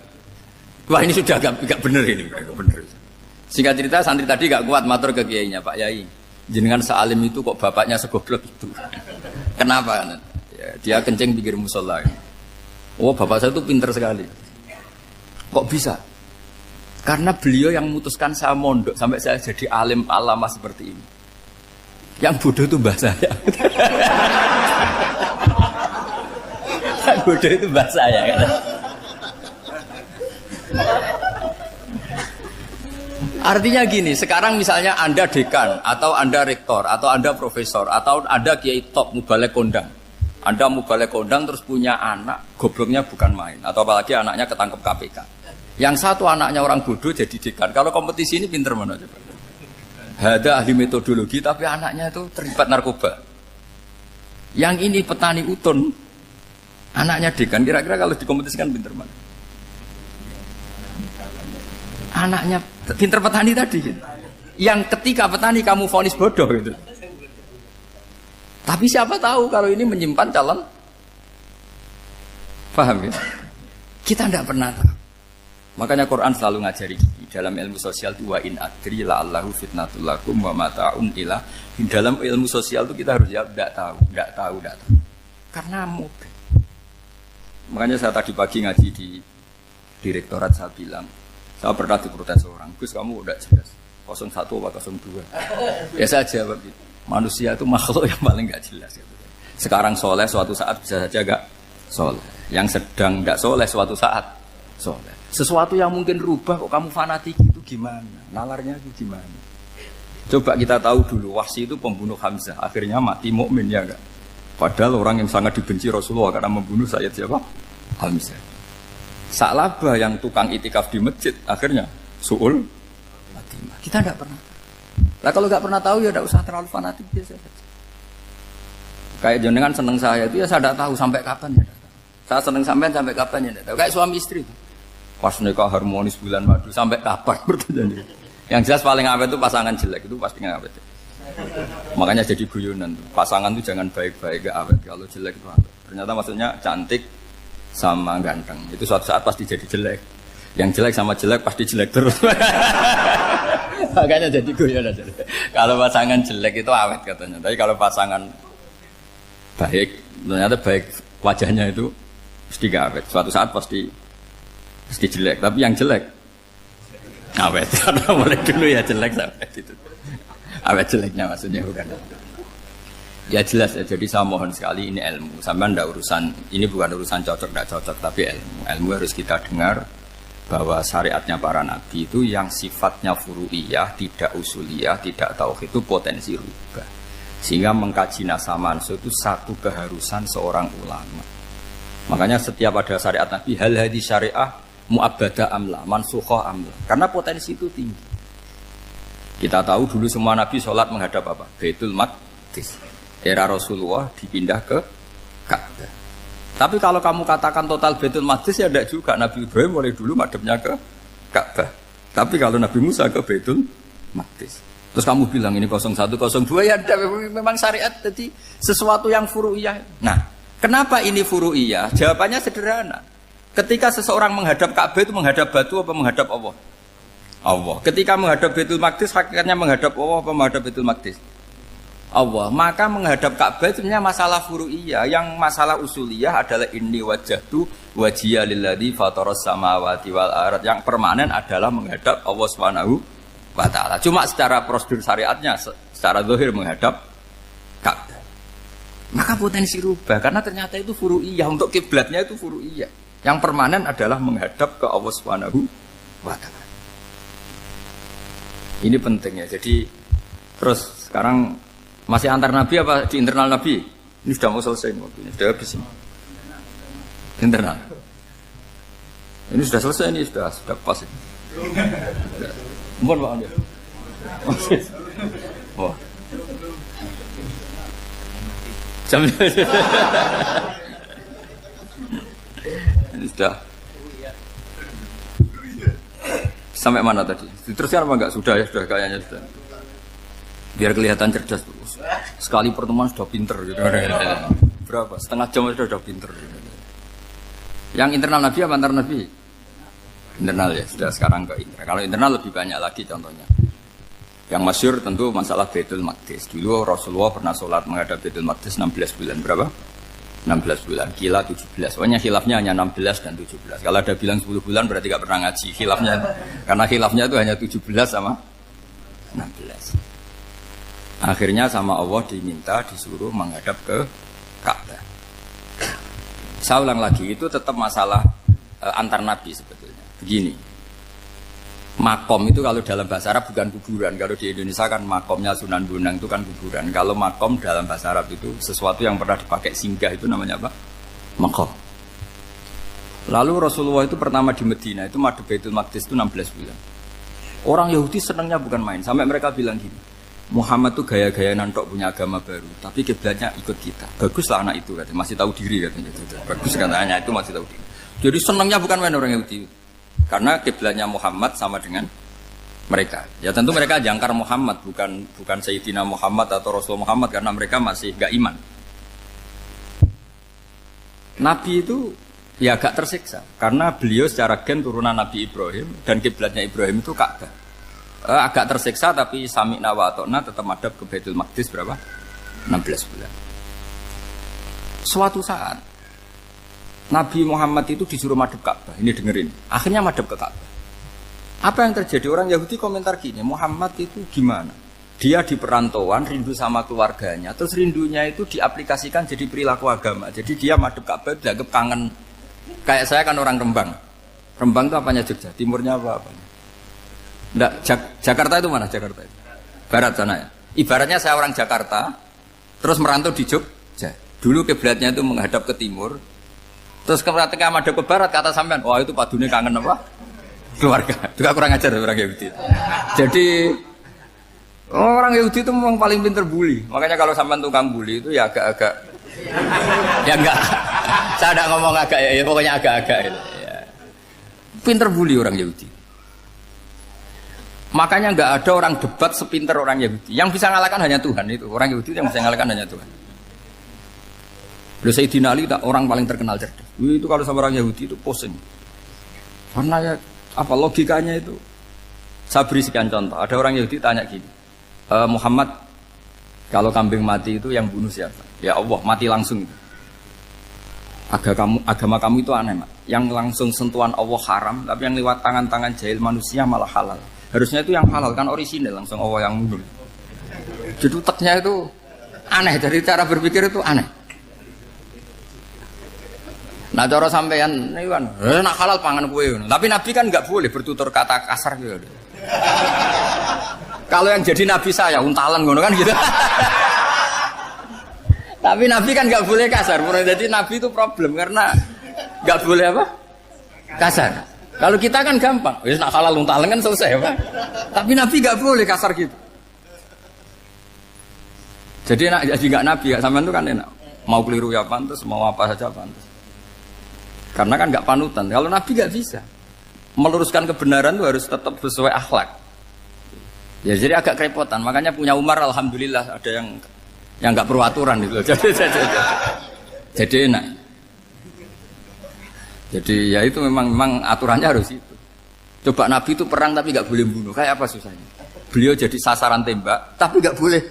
Wah ini sudah gak bener ini, gak bener. Singkat cerita santri tadi gak kuat matur ke kiainya, Pak Yai, jenengan sealim itu kok bapaknya segoblok itu. Kenapa? Ya, dia kenceng pinggir musola. Oh bapak saya itu pinter sekali. Kok bisa? Karena beliau yang memutuskan saya mondok sampai saya jadi alim alama seperti ini. Yang bodoh itu mbah saya. Yang bodoh itu mbah saya. Artinya gini, sekarang misalnya Anda dekan, atau Anda rektor, atau Anda profesor, atau Anda kiai top mubalek kondang. Anda mau balik kondang terus punya anak, gobloknya bukan main. Atau apalagi anaknya ketangkep KPK. Yang satu anaknya orang bodoh jadi dekan. Kalau kompetisi ini pinter mana coba? Ada ahli metodologi tapi anaknya itu terlibat narkoba. Yang ini petani utun, anaknya dekan. Kira-kira kalau dikompetisikan pinter mana? Anaknya pinter petani tadi. Yang ketika petani kamu vonis bodoh gitu. Tapi siapa tahu kalau ini menyimpan calon. Paham ya? Kita tidak pernah tahu. Makanya Quran selalu ngajari dalam ilmu sosial itu wa in adri la'allahu fitnatul lakum wa mata'un ila. Di dalam ilmu sosial itu kita harus jawab tidak tahu. Karena mudah. Makanya saya tadi pagi ngaji di direktorat saya bilang, saya pernah diprotes orang, Gus kamu udah jelas 01 atau 02. Ya saya jawab gitu. Manusia itu makhluk yang paling gak jelas gitu. Sekarang soleh suatu saat bisa saja gak soleh. Yang sedang gak soleh suatu saat soleh. Sesuatu yang mungkin rubah kok kamu fanatik itu gimana? Nalarnya itu gimana? Coba kita tahu dulu Wahsy itu pembunuh Hamzah, akhirnya mati mukmin ya enggak? Padahal orang yang sangat dibenci Rasulullah karena membunuh Sayyid siapa? Hamzah. Sa'labah yang tukang itikaf di masjid akhirnya su'ul Fatimah. Kita enggak pernah. Lah kalau enggak pernah tahu ya enggak usah terlalu fanatik biasa saja. Kayak jenengan seneng saya itu ya saya enggak tahu sampai kapan ya. Saya seneng sampean sampai kapan ya enggak tahu. Kayak suami istri itu. Pas nikah harmonis bulan madu sampai kapan bertanya. Yang jelas paling awet itu pasangan jelek itu pasti nggak awet. Makanya jadi guyonan tuh. Pasangan tuh jangan baik-baik gak awet, kalau jelek itu awet. Ternyata maksudnya cantik sama ganteng itu suatu saat pasti jadi jelek. Yang jelek sama jelek pasti jelek terus. Makanya jadi guyonan. Kalau pasangan jelek itu awet katanya. Tapi kalau pasangan baik, ternyata baik wajahnya itu pasti gak awet. Suatu saat pasti jelek, tapi yang jelek awet. Karena mulai dulu ya jelek sampai itu. Awet jeleknya maksudnya bukan. Ya jelas ya, jadi saya mohon sekali ini ilmu. Sampai ndak urusan, ini bukan urusan cocok ndak cocok, tapi ilmu. Ilmu harus kita dengar bahwa syariatnya para nabi itu yang sifatnya furu'iyah, tidak usuliyah, tidak tauhid itu potensi rubah. Sehingga mengkaji nasab manusia itu satu keharusan seorang ulama. Makanya setiap ada syariat nabi hal hadis syariah mu'abbadah amla, mansukhah amla. Karena potensi itu tinggi. Kita tahu dulu semua nabi sholat menghadap apa? Baitul Maqdis. Era Rasulullah dipindah ke Ka'bah. Tapi kalau kamu katakan total Baitul Maqdis ya tidak juga. Nabi Ibrahim mulai dulu madhabnya ke Ka'bah. Tapi kalau Nabi Musa ke Baitul Maqdis. Terus kamu bilang ini 01, 02 ya ada, memang syariat jadi sesuatu yang furu'iyah. Nah, kenapa ini furu'iyah? Jawabannya sederhana. Ketika seseorang menghadap Ka'bah itu menghadap batu apa menghadap Allah? Allah. Ketika menghadap Baitul Maqdis hakikatnya menghadap Allah apa menghadap Baitul Maqdis? Allah. Maka menghadap Ka'bah itu sebenarnya masalah furu'iyah. Yang masalah usuliyah adalah inni wajjahtu wajhiya lilladzi fataras samawati wal ardh. Yang permanen adalah menghadap Allah Subhanahu wa taala. Cuma secara prosedur syariatnya secara zahir menghadap Ka'bah. Maka potensi rubah karena ternyata itu furu'iyah, untuk kiblatnya itu furu'iyah. Yang permanen adalah menghadap ke Allah Subhanahu wa taala. Ini penting ya. Jadi terus sekarang masih antar nabi apa di internal nabi? Ini sudah mau selesai waktunya, sudah habis ini. Internal. Ini sudah selesai, ini sudah pas ini. Mohon Pak Andi. Wah. Jam ini sudah. Sampai mana tadi? Diteruskan apa enggak? Sudah ya, sudah kayaknya sudah. Biar kelihatan cerdas terus. Sekali pertemuan sudah pinter gitu. Berapa? Setengah jam sudah pinter. Yang internal nabi apa antar nabi? Internal ya, sudah sekarang ke internal. Kalau internal lebih banyak lagi contohnya. Yang masyhur tentu masalah Baitul Maqdis. Dulu Rasulullah pernah sholat menghadap Baitul Maqdis 16 bulan. Berapa? 16 bulan, kila 17. Pokoknya khilafnya hanya 16 dan 17. Kalau ada bilang 10 bulan berarti gak pernah ngaji. Khilafnya, karena khilafnya itu hanya 17 sama 16. Akhirnya sama Allah diminta, disuruh menghadap ke Ka'bah. Saya ulang lagi, itu tetap masalah antar nabi sebetulnya. Begini, Makom itu kalau dalam bahasa Arab bukan kuburan. Kalau di Indonesia kan makomnya Sunan Bonang itu kan kuburan. Kalau makom dalam bahasa Arab itu sesuatu yang pernah dipakai singgah, itu namanya apa? Makom. Lalu Rasulullah itu pertama di Medina itu madhep Baitul Maqdis itu 16 bulan. Orang Yahudi senangnya bukan main. Sampai mereka bilang gini, Muhammad tuh gaya-gaya nantok punya agama baru, tapi kiblatnya ikut kita. Baguslah anak itu katanya, masih tahu diri katanya. Bagus katanya itu masih tahu diri. Jadi senangnya bukan main orang Yahudi. Karena kiblatnya Muhammad sama dengan mereka. Ya tentu mereka jangkar Muhammad, bukan Sayyidina Muhammad atau Rasul Muhammad, karena mereka masih gak iman. Nabi itu ya agak tersiksa karena beliau secara gen turunan Nabi Ibrahim dan kiblatnya Ibrahim itu Ka'bah. Agak tersiksa tapi sami'na wa ata'na tetap madhab ke Baitul Maqdis berapa? 16 bulan. Suatu saat Nabi Muhammad itu disuruh madhab Ka'bah. Ini dengerin. Akhirnya madhab ke Ka'bah. Apa yang terjadi? Orang Yahudi komentar gini, Muhammad itu gimana? Dia di perantauan, rindu sama keluarganya. Terus rindunya itu diaplikasikan jadi perilaku agama. Jadi dia madhab Ka'bah dianggap kangen. Kayak saya kan orang Rembang. Rembang itu apanya Jogja? Timurnya apa-apanya? Enggak, Jakarta itu mana Jakarta itu? Barat sana ya. Ibaratnya saya orang Jakarta, terus merantau di Jogja. Dulu kiblatnya itu menghadap ke timur. Terus ketika madhab ke barat, kata sampean, wah itu padune kangen apa? Keluarga. Juga kurang ajar orang Yahudi. Jadi orang Yahudi itu memang paling pinter bully. Makanya kalau sampean tukang bully itu ya agak-agak, ya enggak. Saya tidak ngomong agak ya, pokoknya agak-agak. Ya. Pinter bully orang Yahudi. Makanya enggak ada orang debat sepinter orang Yahudi. Yang bisa ngalahkan hanya Tuhan itu. Orang Yahudi yang bisa ngalahkan hanya Tuhan. Sayyidina Ali orang paling terkenal cerdas. Itu kalau sama orang Yahudi itu pusing. Karena ya apa logikanya itu? Saya beri sekian contoh. Ada orang Yahudi tanya gini, Muhammad, kalau kambing mati itu yang bunuh siapa? Ya Allah, mati langsung itu. Agama kamu itu aneh, Mak. Yang langsung sentuhan Allah haram, tapi yang lewat tangan-tangan jahil manusia malah halal. Harusnya itu yang halal kan orisinal, langsung Allah yang bunuh. Jadi utaknya itu aneh, dari cara berpikir itu aneh. Nah cara sampean ini kan, nak halal pangan kue. Tapi Nabi kan nggak boleh bertutur kata kasar gitu. Kalau yang jadi Nabi saya untalan ngono kan gitu. Tapi Nabi kan nggak boleh kasar. Jadi Nabi itu problem karena nggak boleh apa? Kasar. Kalau kita kan gampang, wis nak halal untalan kan selesai apa? Tapi Nabi nggak boleh kasar gitu. Jadi nggak Nabi, sampean itu kan enak. Mau keliru ya pantas, mau apa saja pantas. Karena kan nggak panutan. Kalau Nabi nggak bisa meluruskan kebenaran itu harus tetap sesuai akhlak. Ya jadi agak kerepotan. Makanya punya Umar alhamdulillah ada yang nggak perlu aturan itu. Jadi enak. Jadi ya itu memang aturannya harus itu. Coba Nabi itu perang tapi nggak boleh bunuh. Kayak apa susahnya? Beliau jadi sasaran tembak tapi nggak boleh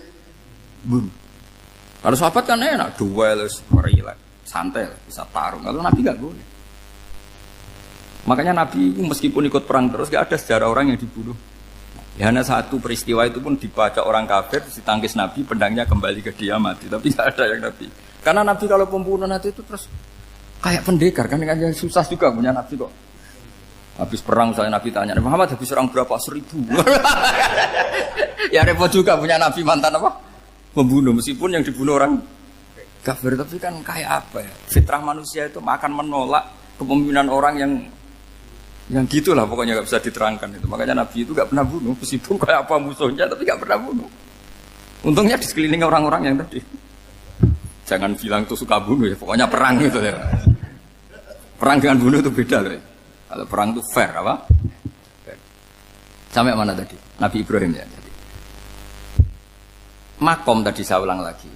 bunuh. Kalau sahabat kan enak, duel, relax, santai, bisa tarung. Kalau Nabi nggak boleh. Makanya Nabi meskipun ikut perang terus gak ada sejarah orang yang dibunuh. Ya hanya satu peristiwa itu pun dibaca orang kafir, ditangkis Nabi, pedangnya kembali ke dia mati. Tapi gak ada yang Nabi. Karena Nabi kalau pembunuh nanti itu terus kayak pendekar kan susah juga punya Nabi kok. Habis perang misalnya Nabi tanya, Muhammad habis perang berapa? 1000. Ya repot juga punya Nabi mantan apa? Pembunuh meskipun yang dibunuh orang kafir, tapi kan kayak apa ya? Fitrah manusia itu akan menolak kepemimpinan orang yang gitulah pokoknya nggak bisa diterangkan itu. Makanya Nabi itu nggak pernah bunuh meskipun kayak apa musuhnya tapi nggak pernah bunuh. Untungnya di sekeliling orang-orang yang tadi. Jangan bilang tuh suka bunuh ya, pokoknya perang gitu ya. Perang dengan bunuh itu beda loh. Ya. Kalau perang itu fair apa? Fair. Sampai mana tadi? Nabi Ibrahim ya. Tadi. Makom tadi saya ulang lagi.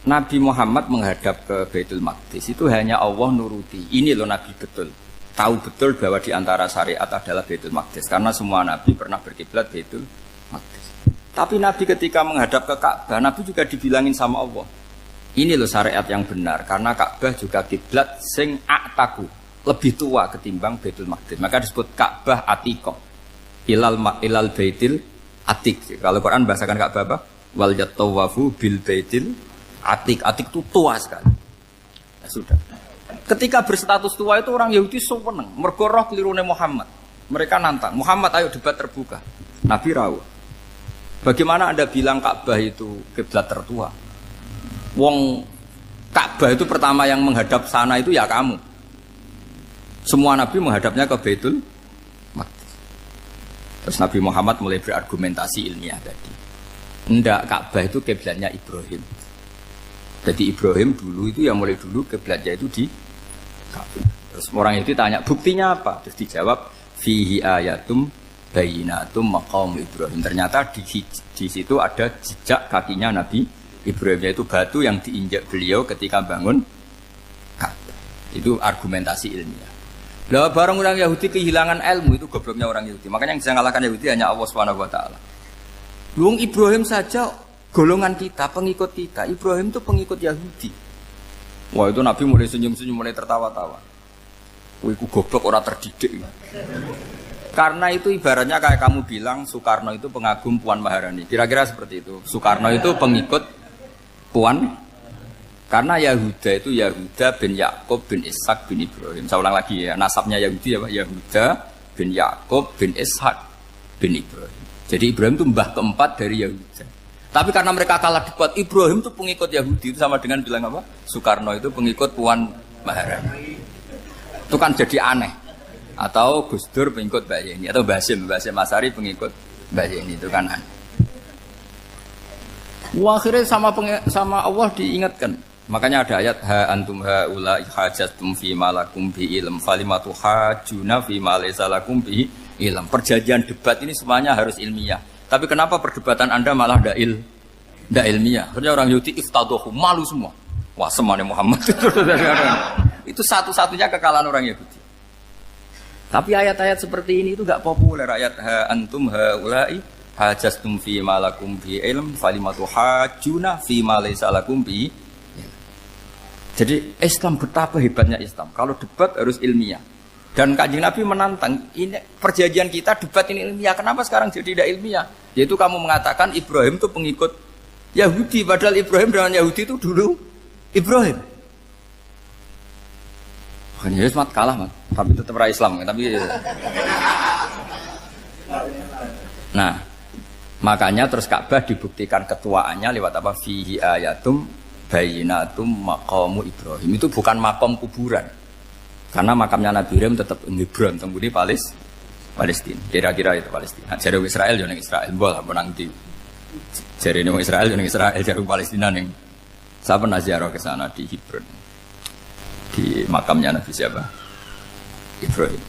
Nabi Muhammad menghadap ke Baitul Maqdis itu hanya Allah nuruti. Ini loh Nabi betul. Tahu betul bahwa di antara syariat adalah Baitul Maqdis. Karena semua Nabi pernah berkiblat Baitul Maqdis. Tapi Nabi ketika menghadap ke Ka'bah, Nabi juga dibilangin sama Allah. Ini loh syariat yang benar. Karena Ka'bah juga kiblat sing a'taku. Lebih tua ketimbang Baitul Maqdis. Maka disebut Ka'bah Atiqah. Ilal Baitil Atiq. Kalau Quran bahasakan Ka'bah apa? Wal yatawafu bil Baitil Atiq. Atiq itu tua sekali. Ya, sudah. Ketika berstatus tua itu orang Yahudi seneng, mergo roh kelirune Muhammad. Mereka nantang, Muhammad ayo debat terbuka. Nabi rawuh. Bagaimana Anda bilang Ka'bah itu kiblat tertua? Wong Ka'bah itu pertama yang menghadap sana itu ya kamu. Semua Nabi menghadapnya ke Baitul Maqdis. Terus Nabi Muhammad mulai berargumentasi ilmiah tadi. Enggak, Ka'bah itu kiblatnya Ibrahim. Jadi Ibrahim dulu itu yang mulai dulu kiblatnya itu di Ka'bah. Terus orang itu tanya, buktinya apa? Terus dijawab, fihi ayatum bayinatum maqam Ibrahim. Ternyata di situ ada jejak kakinya Nabi Ibrahim, yaitu batu yang diinjak beliau ketika bangun Ka'bah. Itu argumentasi ilmiah. Lah barang orang Yahudi kehilangan ilmu, itu gobloknya orang Yahudi. Makanya yang bisa mengalahkan Yahudi hanya Allah Subhanahu wa taala. Luang Ibrahim saja golongan kita, pengikut kita. Ibrahim itu pengikut Yahudi. Wah, itu Nabi mulai senyum-senyum, mulai tertawa-tawa. Wah, itu goblok, orang terdidik. Karena itu ibaratnya kayak kamu bilang Soekarno itu pengagum Puan Maharani. Kira-kira seperti itu. Soekarno itu pengikut Puan. Karena Yahuda itu Yahuda bin Yakub bin Ishak bin Ibrahim. Saya ulang lagi ya, nasabnya Yahudi ya Pak. Yahuda bin Yakub bin Ishak bin Ibrahim. Jadi Ibrahim itu mbah keempat dari Yahuda. Tapi karena mereka kalah debat, Ibrahim itu pengikut Yahudi. Itu sama dengan bilang apa? Soekarno itu pengikut Puan Maharani. Itu kan jadi aneh. Atau Gus Dur pengikut Mbak Yeni. Atau Basim Asari pengikut Mbak Yeni. Itu kan aneh. Wah, akhirnya sama Allah diingatkan. Makanya ada ayat ha antum haula hajjatum fi malakum bi ilm falimatu hajuna fi ma laysa lakum bi ilm. Perjanjian debat ini semuanya harus ilmiah. Tapi kenapa perdebatan Anda malah ndak ilmiah? Akhirnya orang Yahudi iftadohu, malu semua. Wah, semuanya Muhammad. Itu satu-satunya kekalahan orang Yahudi. Tapi ayat-ayat seperti ini itu enggak populer. Ayat ha antum haula'i hajjatum fi malakum bi ilm falimatu hajuna fi ma laysa lakum bi. Jadi Islam, betapa hebatnya Islam. Kalau debat harus ilmiah. Dan Kanjeng Nabi menantang, ini perjanjian kita debat ini ilmiah. Kenapa sekarang jadi tidak ilmiah? Yaitu kamu mengatakan Ibrahim itu pengikut Yahudi. Padahal Ibrahim dengan Yahudi itu dulu Ibrahim. Makanya Yesus kalah, man. Tapi tetap ra Islam. Tapi nah, makanya terus Ka'bah dibuktikan ketuaannya lewat apa? Fihi ayatum bayinatum maqamu Ibrahim. Itu bukan makam kuburan. Karena makamnya Nabi Ibrahim tetap Hebron, temudi Palestina. Kira-kira itu Palestina. Jare Israel yo ning Israel, mbah menang di. Jare ning Israel yo ning Israel, jare Palestina ning. Saya pernah ziarah ke sana di Hebron. Di makamnya Nabi siapa? Ibrahim.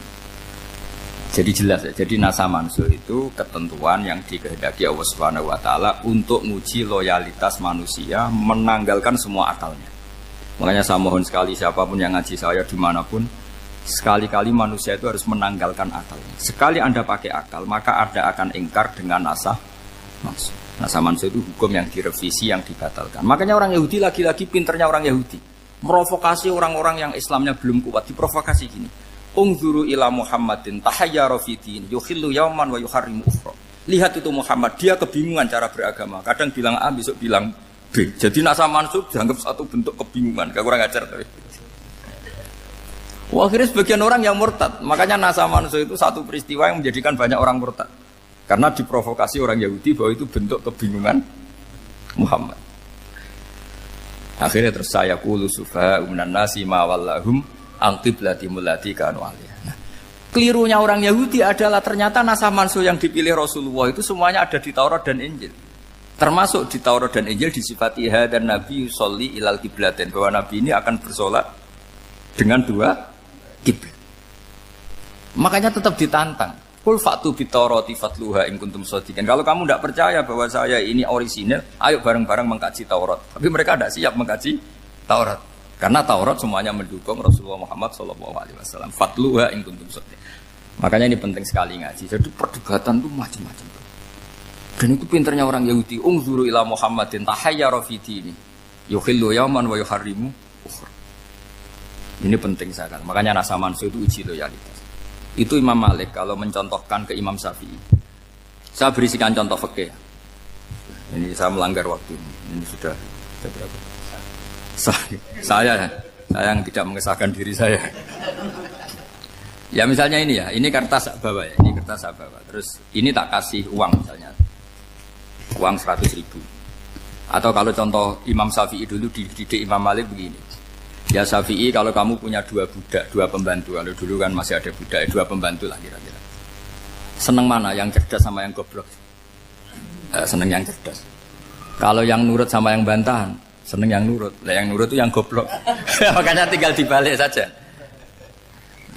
Jadi jelas ya. Jadi nasa mansuh itu ketentuan yang dikehendaki Allah Subhanahu wa taala untuk menguji loyalitas manusia, menanggalkan semua akalnya. Makanya saya mohon sekali siapapun yang ngaji saya dimanapun, sekali-kali manusia itu harus menanggalkan akalnya. Sekali Anda pakai akal, maka Anda akan ingkar dengan nasa mansuh. Nasa mansuh itu hukum yang direvisi, yang dibatalkan. Makanya orang Yahudi lagi-lagi pinternya orang Yahudi. Merovokasi orang-orang yang Islamnya belum kuat, diprovokasi gini. Ungzuru ila Muhammadin tahayyara fi din yukhillu yawman wa yuharrimu ukhra. Lihat itu Muhammad, dia kebingungan cara beragama. Kadang bilang A, besok bilang B. Jadi nasa mansub dianggap satu bentuk kebingungan. Gak kurang ajar tapi. Wah, akhirnya sebagian orang yang murtad. Makanya nasa mansub itu satu peristiwa yang menjadikan banyak orang murtad. Karena diprovokasi orang Yahudi bahwa itu bentuk kebingungan Muhammad. Akhirnya terus saya qulu sufa minan nasi ma wallahum angqiblati mulati kanu aliyah. Nah, kelirunya orang Yahudi adalah ternyata nasa mansuh yang dipilih Rasulullah itu semuanya ada di Taurat dan Injil. Termasuk di Taurat dan Injil disifati dan Nabi sholli ilal qiblatain, bahwa Nabi ini akan bersolat dengan dua kiblat. Makanya tetap ditantang. Qul fa'tu bit-taurati fatluha in kuntum shadiqin. Kalau kamu tidak percaya bahwa saya ini orisinil, ayo bareng-bareng mengkaji Taurat. Tapi mereka tidak siap mengkaji Taurat. Karena Taurat semuanya mendukung Rasulullah Muhammad SAW. Fatluha in kuntum shadiqin. Makanya ini penting sekali ngaji. Jadi perdebatan itu macam-macam. Dan itu pinternya orang Yahudi. Ungzuru ila Muhammadin tahayyara fi dini yukhillu yawman wa yuharrimu ukhra. Ini penting sekali. Makanya nasa mansuh itu uji loyalitas. Itu Imam Malik kalau mencontohkan ke Imam Syafi'i. Saya berisikan contoh fikih. Ini saya melanggar waktu ini. Ini sudah berapa? Saya yang tidak mengesahkan diri saya. Ya misalnya ini ya, ini kertas bawa ya, ini kertas saya bawa. Terus ini tak kasih uang misalnya, uang 100.000. Atau kalau contoh Imam Syafi'i dulu dididik Imam Malik begini. Ya Syafi'i kalau kamu punya 2 budak, 2 pembantu, kalau dulu kan masih ada budak, 2 pembantu lah kira-kira. Seneng mana, yang cerdas sama yang goblok? Seneng yang cerdas. Kalau yang nurut sama yang bantahan, seneng yang nurut. Lah yang nurut itu yang goblok. Makanya tinggal dibalik saja.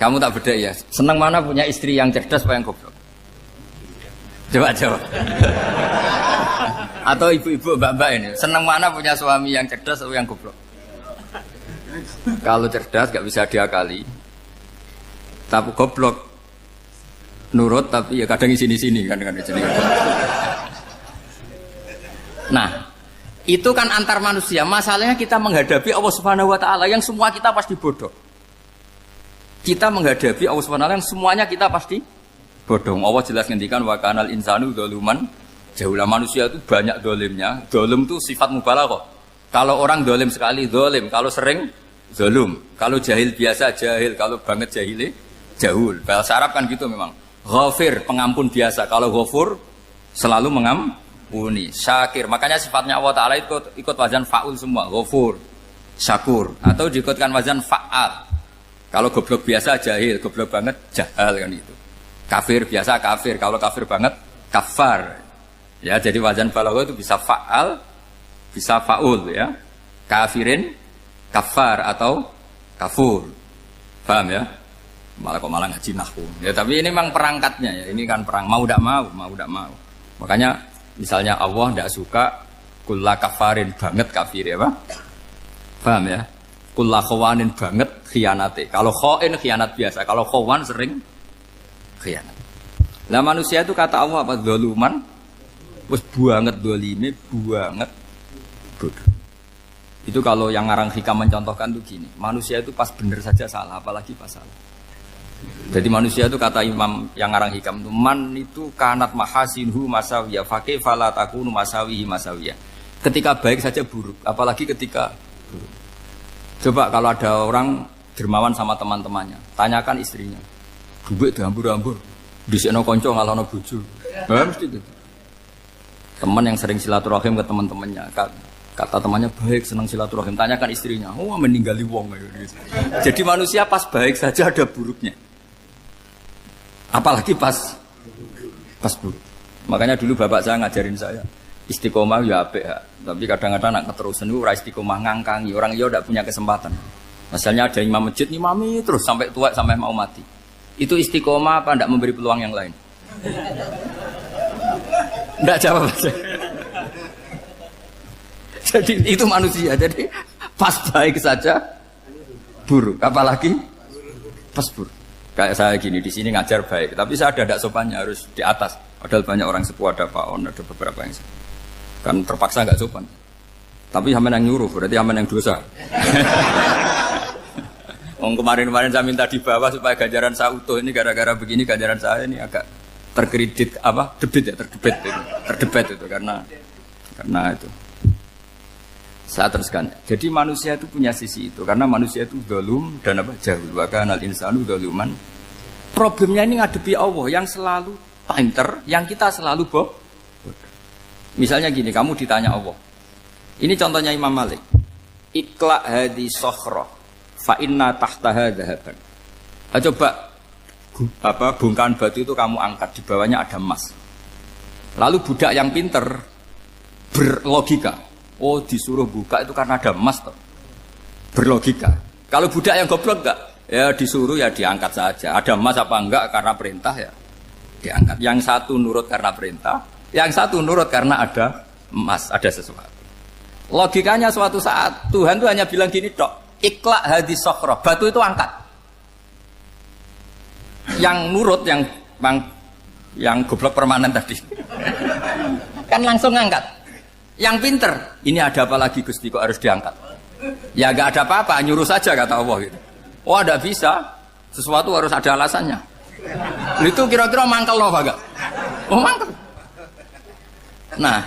Kamu tak beda ya. Seneng mana punya istri yang cerdas apa yang goblok? Coba jawab. Atau ibu-ibu mbak-mbak ini, seneng mana punya suami yang cerdas atau yang goblok? Kalau cerdas gak bisa diakali. Tapi goblok nurut tapi ya kadang di sini-sini kan di sini. Nah, itu kan antar manusia. Masalahnya kita menghadapi Allah Subhanahu wa taala yang semua kita pasti bodoh. Kita menghadapi Allah Subhanahu wa taala yang semuanya kita pasti bodoh. Allah jelas ngendikan wa kanal insanu dzaluman jauhlah, manusia itu banyak dolimnya. Dolim itu sifat mubalaghah. Kalau orang dolim sekali dolim, kalau sering zalum, kalau jahil biasa jahil, kalau banget jahile jahul. Bahasa Arab kan gitu memang. Ghafir, pengampun biasa. Kalau ghafur selalu mengampuni. Syakir, makanya sifatnya Allah Ta'ala ikut wazan fa'ul semua. Ghafur, syakur. Atau diikutkan wazan fa'al. Kalau goblok biasa jahil, goblok banget jahal kan itu. Kafir biasa kafir, kalau kafir banget kafar. Ya, jadi wazan balagha itu bisa fa'al, bisa fa'ul ya. Kafirin, kafar atau kafur. Paham ya? Malah kok malah ngaji nahwu. Ya tapi ini memang perangkatnya ya. Ini kan perang mau tidak mau. Makanya misalnya Allah tidak suka kulla kafarin banget kafir ya, Pak. Paham ya? Kulla khawanin banget khianate. Kalau khain khianat biasa, kalau khawan sering khianat. Lah manusia itu kata Allah apa? Zaluman. Wis banget dolime, banget bodoh. Itu kalau yang ngarang hikam mencontohkan tuh gini, manusia itu pas bener saja salah, apalagi pas salah. Jadi manusia itu kata Imam yang ngarang hikam itu, man itu kanat mahasinhu masawiyah, fakih fala takunu masawihi masawiyah. Ketika baik saja buruk, apalagi ketika buruk. Coba kalau ada orang dermawan sama teman-temannya, tanyakan istrinya, duit dihambur-hambur, disekno konco ngalono bojo. Mesti itu. Teman yang sering silaturahim ke teman-temannya, kata temannya baik, senang silaturahim, tanyakan istrinya, oh meninggali wong gitu. Jadi manusia pas baik saja ada buruknya, apalagi pas buruk. Makanya dulu bapak saya ngajarin saya istiqomah ya apik ya, tapi kadang-kadang nak keterusan itu ora istiqomah ngangkangi orang yo ndak punya kesempatan. Misalnya ada imam masjid ngimami terus sampai tua sampai mau mati, itu istiqomah apa ndak memberi peluang yang lain? Ndak jawab aja. Jadi itu manusia. Jadi pas baik saja buruk, apalagi pas buruk. Kayak saya gini di sini ngajar baik, tapi saya ada sopannya harus di atas. Padahal banyak orang sepuh, ada Pak On, ada beberapa yang kan terpaksa nggak sopan. Tapi sampean yang nyuruh, berarti sampean yang dosa. Kemarin-kemarin saya minta di bawah supaya ganjaran saya utuh, ini gara-gara begini ganjaran saya ini agak terkredit apa? Terdebet itu karena itu. Saya teruskan. Jadi manusia itu punya sisi itu karena manusia itu dzalum dan apa? Jahul. Wa kanal insanu dzaluman. Problemnya ini ngadepi Allah yang selalu pinter, yang kita selalu bodoh. Misalnya gini, kamu ditanya Allah. Ini contohnya Imam Malik. Ikla hadi sokhroh fa inna tahtaha dhahaban. Coba bongkahan batu itu kamu angkat, di bawahnya ada emas. Lalu budak yang pinter berlogika, oh disuruh buka itu karena ada emas toh. Berlogika. Kalau budak yang goblok enggak, ya disuruh ya diangkat saja. Ada emas apa enggak karena perintah ya diangkat. Yang satu nurut karena perintah, yang satu nurut karena ada emas, ada sesuatu. Logikanya suatu saat Tuhan tuh hanya bilang gini tok, ikla hadis sokhroh, batu itu angkat. Yang nurut yang goblok permanen tadi kan langsung ngangkat. Yang pinter, ini ada apa lagi Gusti kok harus diangkat? Ya gak ada apa-apa, nyuruh saja kata Allah gitu. Oh ada bisa, sesuatu harus ada alasannya. Itu kira-kira mangkel loh Pak? Oh mangkel. Nah,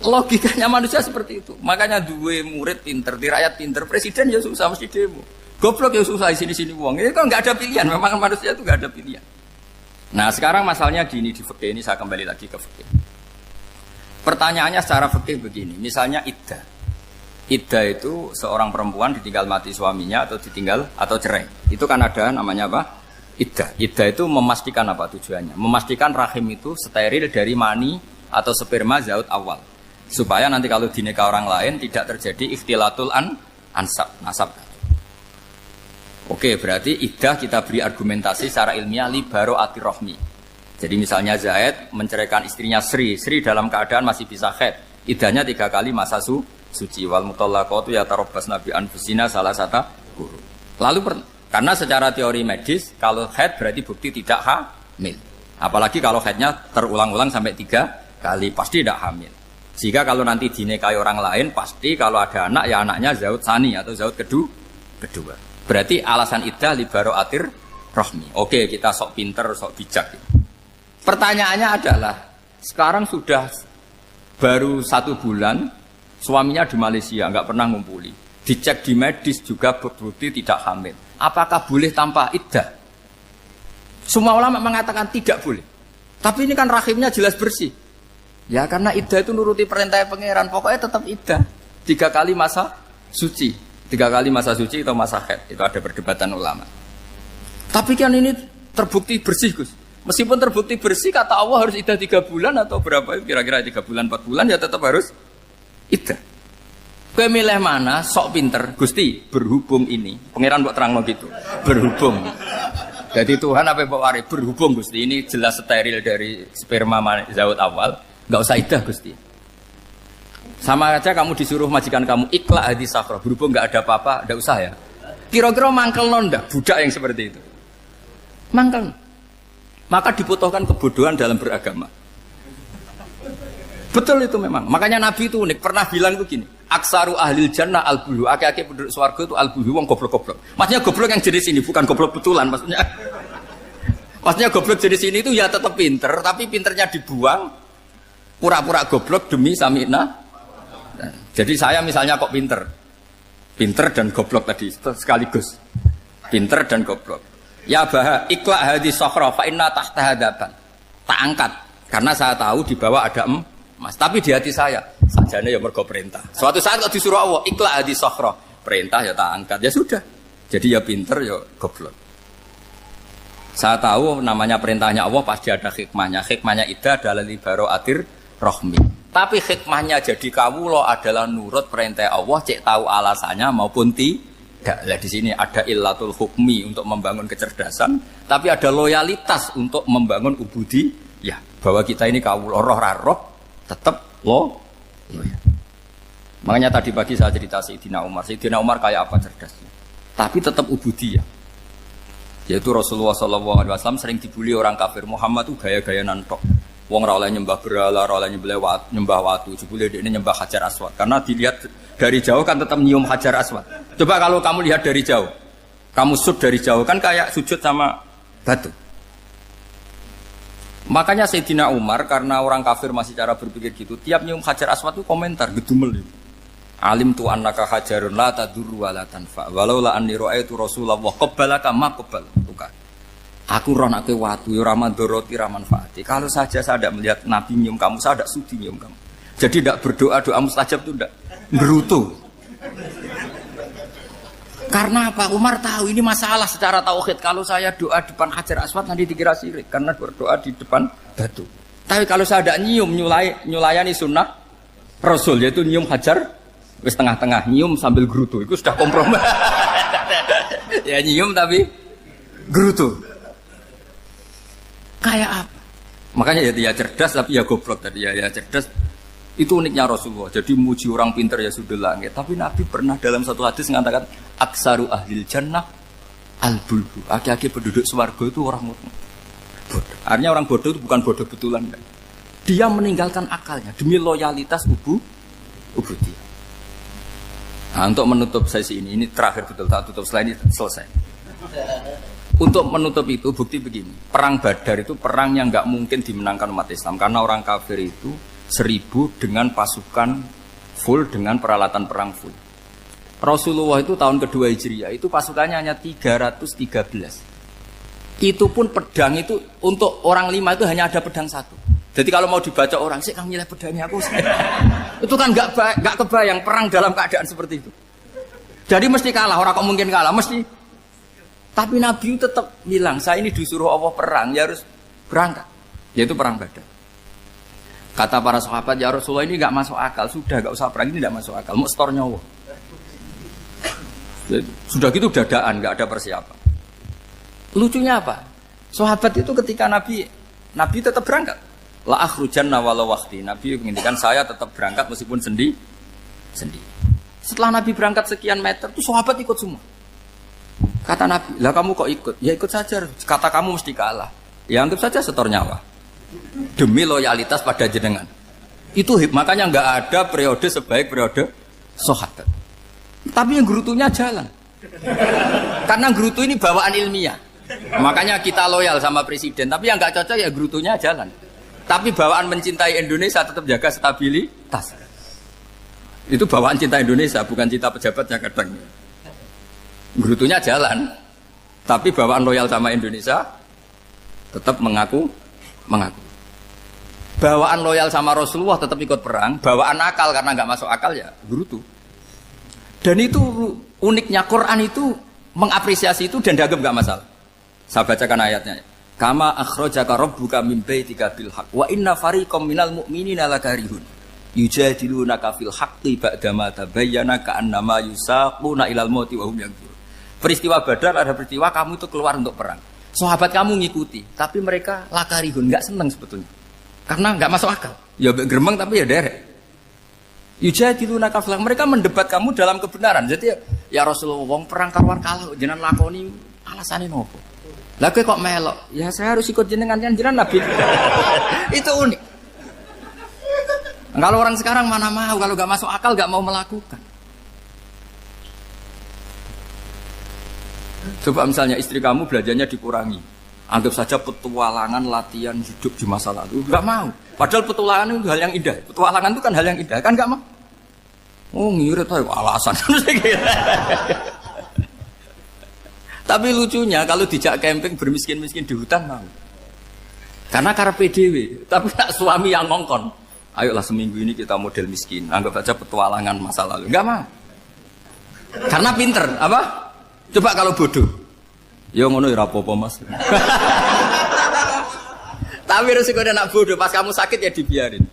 logikanya manusia seperti itu. Makanya dua murid pinter, di rakyat pinter, presiden ya susah mesti demo. Goblok ya susah di sini wong. Ini kan nggak ada pilihan. Memang manusia itu nggak ada pilihan. Nah sekarang masalahnya gini di fikih ini saya kembali lagi ke fikih. Pertanyaannya secara fikih begini. Misalnya iddah. Iddah itu seorang perempuan ditinggal mati suaminya atau ditinggal atau cerai. Itu kan ada namanya apa? Iddah. Iddah itu memastikan apa tujuannya? Memastikan rahim itu steril dari mani atau sperma zaut awal. Supaya nanti kalau dinikah orang lain tidak terjadi ikhtilatul ansab nasab. Oke, berarti iddah kita beri argumentasi secara ilmiah li baro'ati rohmi. Jadi misalnya Zaid menceraikan istrinya Sri dalam keadaan masih bisa haid. Iddahnya 3 kali masa suci. Wal mutallaqatu yatarabbasna bi anfusina salah satu guru. Lalu karena secara teori medis kalau haid berarti bukti tidak hamil. Apalagi kalau haidnya terulang-ulang sampai 3 kali pasti tidak hamil. Sehingga kalau nanti dinikahi orang lain pasti kalau ada anak ya anaknya zaud sani atau zaud kedua. Berarti alasan iddah li baro'atir rohmi. Oke, kita sok pinter, sok bijak. Pertanyaannya adalah, sekarang sudah baru 1 bulan, suaminya di Malaysia, nggak pernah ngumpuli. Dicek di medis juga berbukti tidak hamil. Apakah boleh tanpa iddah? Semua ulama mengatakan tidak boleh. Tapi ini kan rahimnya jelas bersih. Ya karena iddah itu nuruti perintah pangeran, pokoknya tetap iddah. 3 kali masa suci. 3 kali masa suci atau masa haid. Itu ada perdebatan ulama. Tapi kan ini terbukti bersih, Gus. Meskipun terbukti bersih, kata Allah harus iddah 3 bulan atau berapa? Kira-kira 3 bulan, 4 bulan ya tetap harus iddah. Kowe milih mana? Sok pinter. Gusti, berhubung ini. Pangeran mbok terangno gitu. Berhubung. Jadi Tuhan apa mbok wari? Berhubung Gusti. Ini jelas steril dari sperma zaut awal. Enggak usah iddah, Gusti. Sama aja kamu disuruh majikan kamu ikhla hadis safra, berhubung nggak ada apa-apa, nggak usah ya. Kira-kira mangkel nonda budak yang seperti itu. Mangkel. Maka dibutuhkan kebodohan dalam beragama. Betul itu memang. Makanya Nabi itu unik, pernah bilang itu gini, aksaru ahlil jannah al-bulu, aki-aki penduduk swarga itu al-bulu, wong goblok-goblok. Maksudnya goblok yang jenis ini, bukan goblok betulan maksudnya. Maksudnya goblok jenis ini itu ya tetap pinter, tapi pinternya dibuang, pura-pura goblok demi sami'na. Jadi saya misalnya kok pinter dan goblok tadi sekaligus, pinter dan goblok. Ya bah, ikhla hadis sokhra fa inna tahta hadapan. Tak angkat karena saya tahu di bawah ada emas. Tapi di hati saya sajane ya mergo perintah. Suatu saat kok disuruh Allah ikhla hadis sokhra, perintah ya tak angkat. Ya sudah. Jadi ya pinter ya goblok. Saya tahu namanya perintahnya Allah pasti ada hikmahnya. Hikmahnya iddah adalah li baro'atir rohmi. Tapi hikmahnya jadi kawula adalah nurut perintah Allah, cek tahu alasannya maupun tidak. Lah di sini ada illatul hukmi untuk membangun kecerdasan, tapi ada loyalitas untuk membangun ubudi. Ya, bahwa kita ini kawula roh tetap loyal. Makanya tadi pagi saya cerita Sayyidina Umar. Sayyidina Umar kayak apa cerdasnya? Tapi tetap ubudi ya. Yaitu Rasulullah SAW sering dibully orang kafir. Muhammad itu gaya-gaya nantok. Wong ra oleh nyembah berhala, ra oleh nyembah watu, jebule dekne nyembah Hajar Aswad. Karena dilihat dari jauh kan tetap nyium Hajar Aswad. Coba kalau kamu lihat dari jauh, kamu sujud dari jauh kan kayak sujud sama batu. Makanya Sayyidina Umar karena orang kafir masih cara berpikir gitu, tiap nyium Hajar Aswad itu komentar gedumel. Alim tu annaka hajarun la tadurru wa la tanfa. Walau la anni ra'aitu Rasulullah qabbalaka ma qabbal. Aku roh nak ke watu, ramadoroti ramanfaati. Kalau saja saya tidak melihat Nabi nyium kamu, saya tidak sudi nyium kamu. Jadi tidak berdoa doa mustajab itu tidak berutuh. Karena apa? Umar tahu ini masalah secara tauhid. Kalau saya doa depan Hajar Aswad nanti dikira syirik karena berdoa di depan batu. Tapi kalau saya tidak nyium nyulayani sunnah Rasul yaitu nyium Hajar, wis tengah-tengah nyium sambil gerutu, itu sudah kompromi. Ya nyium tapi gerutu. Kayak apa? Makanya ya cerdas tapi ya goblok tadi ya cerdas. Itu uniknya Rasulullah. Jadi muji orang pintar ya sudah langit. Tapi Nabi pernah dalam satu hadis mengatakan aksaru ahlil jannah al-bulbu. Aki-aki penduduk swarga itu orang bodoh. Artinya orang bodoh itu bukan bodoh betulan. Kan? Dia meninggalkan akalnya demi loyalitas ubudiyah. Nah, untuk menutup sesi ini terakhir betul tak tutup selain ini selesai. Untuk menutup itu bukti begini, perang Badar itu perang yang nggak mungkin dimenangkan umat Islam karena orang kafir itu 1000 dengan pasukan full dengan peralatan perang full. Rasulullah itu tahun kedua Hijriah itu pasukannya hanya 313. Itu pun pedang itu untuk orang 5 itu hanya ada pedang 1. Jadi kalau mau dibaca orang, sih kamu nilai pedangnya aku. Itu kan nggak kebayang perang dalam keadaan seperti itu. Jadi mesti kalah, orang kok mungkin kalah, mesti. Tapi Nabi tetap bilang, saya ini disuruh Allah perang, ya harus berangkat. Yaitu perang Badar. Kata para sahabat, ya Rasulullah ini nggak masuk akal, sudah nggak usah perang, ini nggak masuk akal, mau setor nyawa. Sudah gitu dadaan, nggak ada persiapan. Lucunya apa? Sahabat itu ketika Nabi tetap berangkat. La akhrujanna walau waqti. Nabi menginginkan saya tetap berangkat meskipun sendi. Setelah Nabi berangkat sekian meter, tuh sahabat ikut semua. Kata Nabi, lah kamu kok ikut? Ya ikut saja. Kata kamu mesti kalah. Ya anggap saja setor nyawa. Demi loyalitas pada jenengan. Itu makanya nggak ada periode sebaik periode sahabat. Tapi yang gerutunya jalan. Karena gerutu ini bawaan ilmiah. Makanya kita loyal sama presiden. Tapi yang nggak cocok ya gerutunya jalan. Tapi bawaan mencintai Indonesia tetap jaga stabilitas. Itu bawaan cinta Indonesia, bukan cinta pejabatnya kadang. Gerutunya jalan. Tapi bawaan loyal sama Indonesia tetap mengaku. Bawaan loyal sama Rasulullah tetap ikut perang. Bawaan akal karena nggak masuk akal ya gerutu. Dan itu uniknya Quran itu mengapresiasi itu dan dianggap nggak masalah. Saya bacakan ayatnya. Kama akhrajaka rabbuka min baitika bil haqq wa inna fariqam minal mu'minina lakarihun yujadilunaka fil haqqi ba'dama tabayyana ka'annama yusaquna ilal mauti wa hum yanzurun. Peristiwa Badar ada peristiwa kamu itu keluar untuk perang. Sahabat kamu ngikuti, tapi mereka lakarihun, enggak senang sebetulnya. Karena enggak masuk akal. Ya gremeng tapi ya derek. Yujadilunaka fil haqq, mereka mendebat kamu dalam kebenaran. Jadi ya Rasulullah wong perang karuan kalah jenengan lakoni alasane nopo? Lah kok melok? Ya saya harus ikut jenengan kan jenengan Nabi. Itu unik. Kalau orang sekarang mana mau, kalau gak masuk akal gak mau melakukan. Coba misalnya istri kamu belajarnya dikurangi. Anggap saja petualangan latihan hidup di masa lalu. Gak mau. Padahal petualangan itu hal yang indah. Petualangan itu kan hal yang indah. Kan gak mau. Oh ngirit aja alasan. Tapi lucunya kalau dijak camping bermiskin-miskin di hutan mau. Karena karpe dhewe, tapi tak suami yang ngongkon. Ayolah seminggu ini kita model miskin, anggap saja petualangan masa lalu. Enggak mau. Karena pinter, apa? Coba kalau bodoh. Ya ngono ya apa-apa Mas. Tapi resiko nak bodoh, pas kamu sakit ya dibiarin.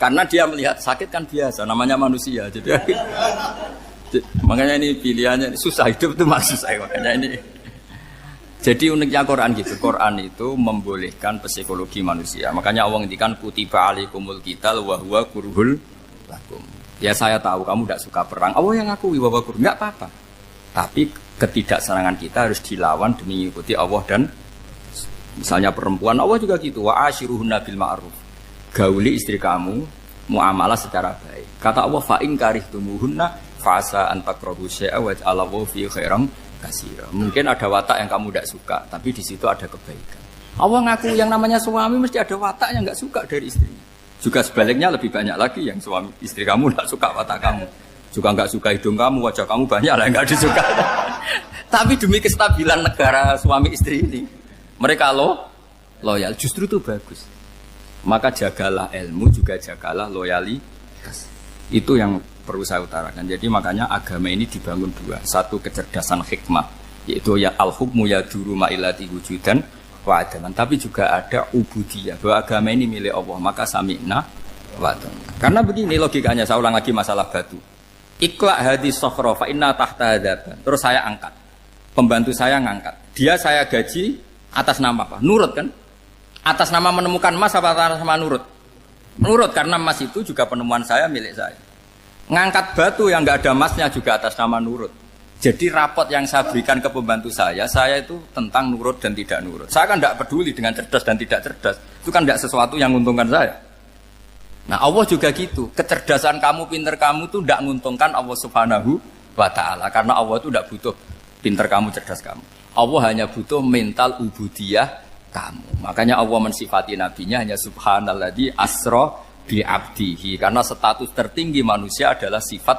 Karena dia melihat sakit kan biasa, namanya manusia. Makanya ini pilihannya susah, hidup itu masih susah makanya ini. Jadi uniknya Quran gitu. Quran itu membolehkan psikologi manusia. Makanya Allah ngendikan kutiba alaikumul qital wa huwa kurhul lakum. Ya saya tahu kamu tidak suka perang. Allah yang ngakui bahwa kurhul enggak apa-apa. Tapi ketidaksenangan kita harus dilawan demi mengikuti Allah dan misalnya perempuan Allah juga gitu. Wa ashiruhunna bil ma'ruf. Gauli istri kamu muamalah secara baik. Kata Allah fa in karihtumuhunna fasa antakrahu syai'a wa ja'alallahu fi khairan katsira. Mungkin ada watak yang kamu tidak suka, tapi di situ ada kebaikan. Allah ngaku yang namanya suami mesti ada watak yang enggak suka dari istrinya. Juga sebaliknya lebih banyak lagi yang suami istri kamu enggak suka watak kamu. Juga enggak suka hidung kamu, wajah kamu banyak lah yang enggak disuka. Tapi demi kestabilan negara suami istri ini, mereka loyal, justru itu bagus. Maka jagalah ilmu, juga jagalah loyalitas. Itu yang perlu saya utarakan. Jadi makanya agama ini dibangun dua. Satu kecerdasan hikmah, yaitu ya al-hukmu yaduru ma'ilati wujudan wa adaman. Tapi juga ada ubudiyah, bahwa agama ini milik Allah. Maka sami'na wa adaman. Karena begini logikanya, saya ulang lagi masalah batu. Iqla hadis sokhra fa inna tahta hadaban. Terus saya angkat. Pembantu saya ngangkat. Dia saya gaji atas nama apa? Nurut kan? Atas nama menemukan emas apa atas nama nurut? Menurut, karena emas itu juga penemuan saya, milik saya. Ngangkat batu yang nggak ada emasnya juga atas nama nurut. Jadi rapot yang saya berikan ke pembantu saya itu tentang nurut dan tidak nurut. Saya kan tidak peduli dengan cerdas dan tidak cerdas. Itu kan tidak sesuatu yang menguntungkan saya. Nah Allah juga gitu. Kecerdasan kamu, pinter kamu itu tidak menguntungkan Allah Subhanahu wa Ta'ala. Karena Allah itu tidak butuh pinter kamu, cerdas kamu. Allah hanya butuh mental ubudiyah kamu. Makanya Allah mensifati nabinya hanya subhanalladzi asra bi abdihi, karena status tertinggi manusia adalah sifat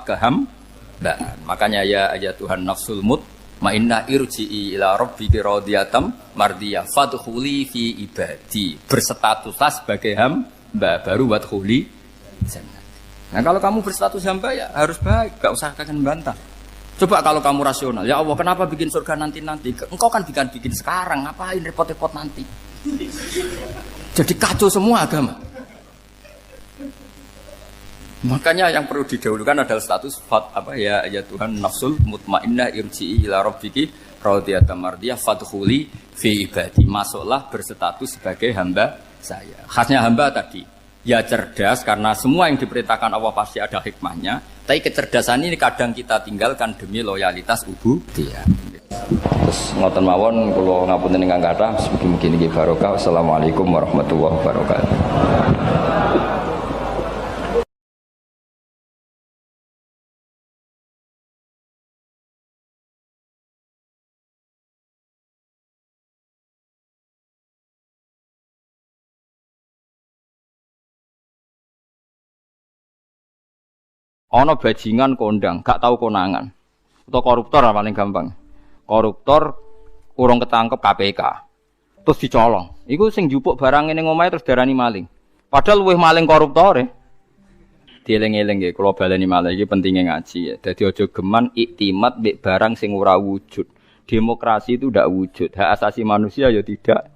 Nah, makanya ya Tuhan nafsul mutmainnah irji'i ila rabbiki radhiyatam mardiyah fadkhuli fi ibadi. Berstatuslah sebagai hamba baru wadkhuli jannah. Nah, kalau kamu berstatus hamba ya harus baik, enggak usah kakek bantah. Coba kalau kamu rasional, ya Allah kenapa bikin surga nanti-nanti? Engkau kan bikin sekarang, ngapain repot-repot nanti? Jadi kacau semua agama. Makanya yang perlu didahulukan adalah status ya Tuhan nafsul mutmainnah irji'i ila rabbiki radhiyatam mardiyah fadkhuli fi ibadi. Masuklah berstatus sebagai hamba saya. Khasnya hamba tadi, ya cerdas karena semua yang diperintahkan Allah pasti ada hikmahnya. Tapi kecerdasan ini kadang kita tinggalkan demi loyalitas ubudiyah. Terus ngoten mawon kula ngapunten ingkang kathah, mugi-mugi niki barokah. Wassalamualaikum warahmatullahi wabarakatuh. Ono bajingan kondang, gak tahu konangan. Atau koruptor paling gampang. Koruptor urung ketangkep KPK. Terus dicolong. Iku sing njupuk barang ning omahe terus darani maling. Padahal luwih maling koruptore. Dieling-eling nggih, kula baleni malih iki pentinge ngaji ya. Dadi aja geman iktimat mbek barang sing ora wujud. Demokrasi itu tidak wujud. Hak asasi manusia ya tidak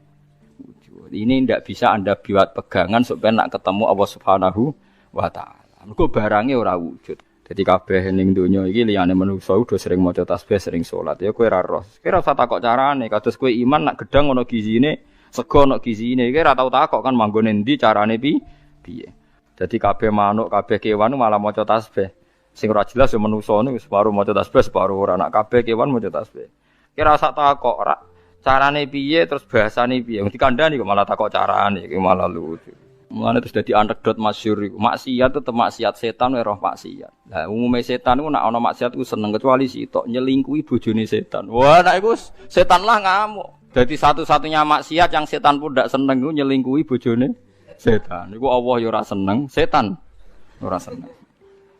wujud. Ini tidak bisa Anda buat pegangan supaya nak ketemu Allah Subhanahu wa taala. Mergo barange ora wujud. Dadi kabeh ning donya iki liyane manungsa udah sering maca tasbih, sering salat. Ya kowe ora roh. Kowe ora usah takok carane. Kados kowe iman nak gedang ana gizine, sego ana gizine. Kowe ora tau takok kan manggone endi carane piye. Dadi kabeh manuk, kabeh kewan malah maca tasbih. Sing ora jelas ya manungsa niku separuh maca tasbih, separuh ora. Nak kabeh kewan maca tasbih. Kowe ora usah takok ora carane piye terus bahasane piye. Wong dikandani kok malah takok carane, iki malah lucu. Mulane terus dadi anekdot masyhur iku. Maksiat tetep maksiat, setan wae roh maksiat. Lah umume setan iku nek ana maksiat iku seneng kecuali sitok nyelingkuhi bojone setan. Wah, nek iku setan lah ngamuk. Dadi satu-satunya maksiat yang setan pun ndak seneng iku nyelingkuhi bojone setan. Iku Allah ya ora seneng, setan ora seneng.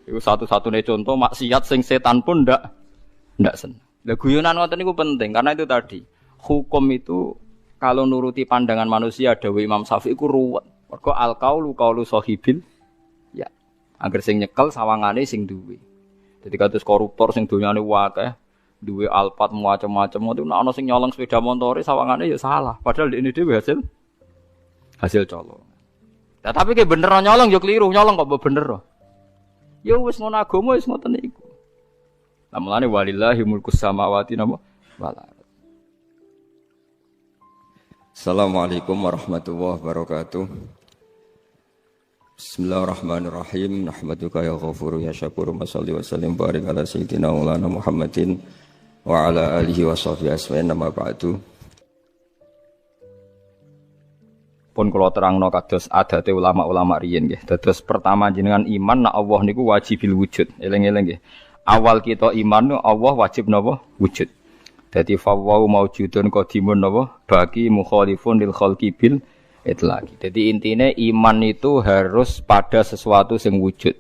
Iku satu-satunya contoh maksiat sing setan pun ndak seneng. Lah guyonan ngoten niku penting karena itu tadi. Hukum itu kalau nuruti pandangan manusia dawuh Imam Syafi'i iku ruwet. Mergo al-qaulu qaulu sahibil ya. Angger sing nyekel sawangane sing duwe. Dadi kados koruptor sing donyane akeh, duwe alpat macam-macam itu nek ana sing nyolong sepeda montore sawangane ya salah. Padahal ini dhewe hasil colong. Nah, tapi ki bener nyolong ya keliru, nyolong kok bener. Ya wis ngono agama wis ngoten iku. Lah mulane walillahi mulkus samawati wal ardh. Assalamualaikum warahmatullahi wabarakatuh. Bismillahirrahmanirrahim. Nahmaduka ya ghafuru ya syakuru wa shalli wa sallim barik ala sayyidina maulana Muhammadin wa ala alihi wa sahbihi asma'in nama ba'du. Pun kula terangno kados adate ulama-ulama riyen nggih. Dados pertama jenengan iman nek Allah niku wajibil wujud. Eling-eling nggih. Awal kita iman Allah wajib napa? Wujud. Dadi fawwau maujudun qadimun napa? Bagi mukhalifun lil khalqi bil itlaqi. Jadi intine iman itu harus pada sesuatu sing wujud.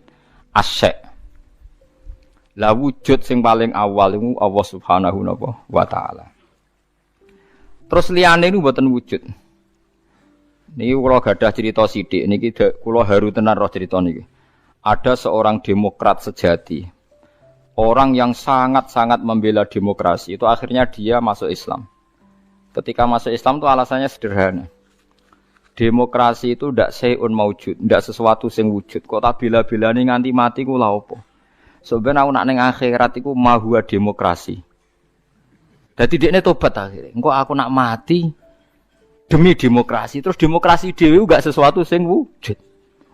Asy'. Lah wujud sing paling awal iku Allah Subhanahu wa taala. Terus liyane niku mboten wujud. Niki kula gadah cerita sithik niki kula haru tenan roh cerita niki. Ada seorang demokrat sejati. Orang yang sangat-sangat membela demokrasi itu akhirnya dia masuk Islam. Ketika masuk Islam itu alasannya sederhana. Demokrasi itu ndak sayun maujud, ndak sesuatu sing wujud. Kok tak bela-belani nganti mati ku lha opo? Sebenarnya aku nak ning akhirat iku mahwa demokrasi. Dadi dekne tobat akhirnya. Engko aku nak mati demi demokrasi. Terus demokrasi dhewe enggak sesuatu sing wujud.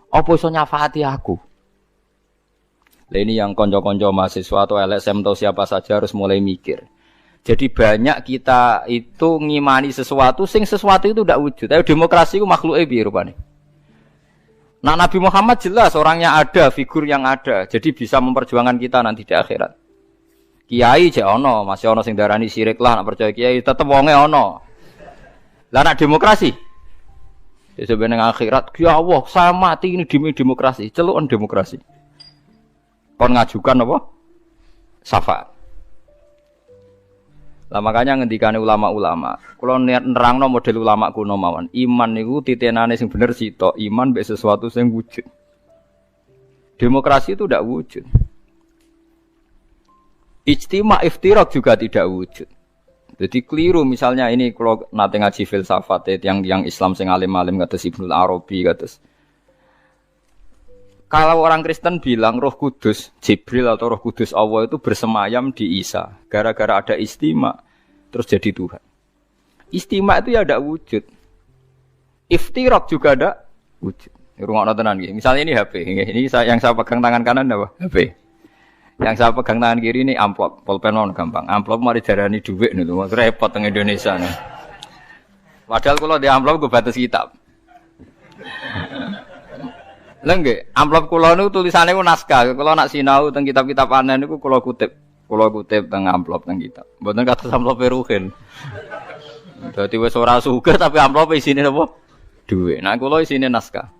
Apa iso nyafaati aku? Lah ini yang konco-konco mahasiswa atau LSM atau siapa saja harus mulai mikir. Jadi banyak kita itu ngimani sesuatu sesuatu itu tidak wujud. Tapi demokrasi itu makhluke piye rupane. Nah Nabi Muhammad jelas orangnya ada, figur yang ada. Jadi bisa memperjuangkan kita nanti di akhirat. Kiai jek ono, masih ono sing darani syirik lah nak percaya kiai tetep wonge ono. Lah nak demokrasi. Ya sebenarnya akhirat, ya Allah, saya mati ini demi demokrasi, celukan demokrasi. Kon ngajukan apa? syafaat. Lah makanya ngendikane ulama-ulama, kula nerangno model ulama kuno mawon. Iman niku titenane sing bener sitok, iman mbek sesuatu sing wujud. Demokrasi itu tidak wujud. Ijtima iftirak juga tidak wujud. Jadi keliru misalnya ini kalau nate ngaji filsafat yang Islam sing alim-alim kados Ibnu Arabi kados. Kalau orang Kristen bilang Roh Kudus, Jibril atau Roh Kudus Allah itu bersemayam di Isa, gara-gara ada istima terus jadi Tuhan. Istima itu ya ada wujud. Iftirak juga ada wujud. Rungokno tenan iki. Misalnya ini HP, ini yang saya pegang tangan kanan apa? HP. Yang saya pegang tangan kiri ini amplop, pulpen mon gampang. Amplop mari darani dhuwit niku, repot teng Indonesia nih. Padahal kalau di amplop gue batas kitab. Lha nggih, amplop kula niku tulisane ku naskah. Kula nak sinau teng kitab-kitab anen niku kula kutip teng amplop teng kitab. Mboten kados amplop Ruhin. Dadi wis ora sugih tapi amplop isine napa? Dhuwit. Nah kula isine naskah.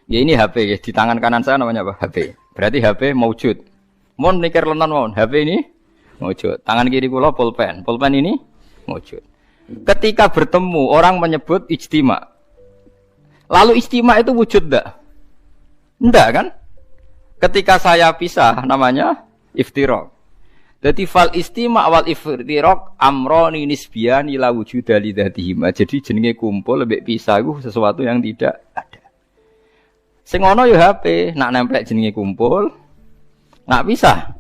Ya ini HP ya, di tangan kanan saya namanya apa? HP. Berarti HP maujud. Mon mikir lenan mon, HP ini maujud. Tangan kiri kula pulpen. Pulpen ini maujud. Ketika bertemu orang menyebut ijtima. Lalu ijtima itu wujud enggak? Enggak kan? Ketika saya pisah namanya iftirak. Jadi fal istima wal iftirak amroni nisbiyani la wujuda li dzatihima. Jadi jenenge kumpul lebih pisah itu sesuatu yang tidak ada. Sing ana ya HP, nak nempel jenenge kumpul, nak pisah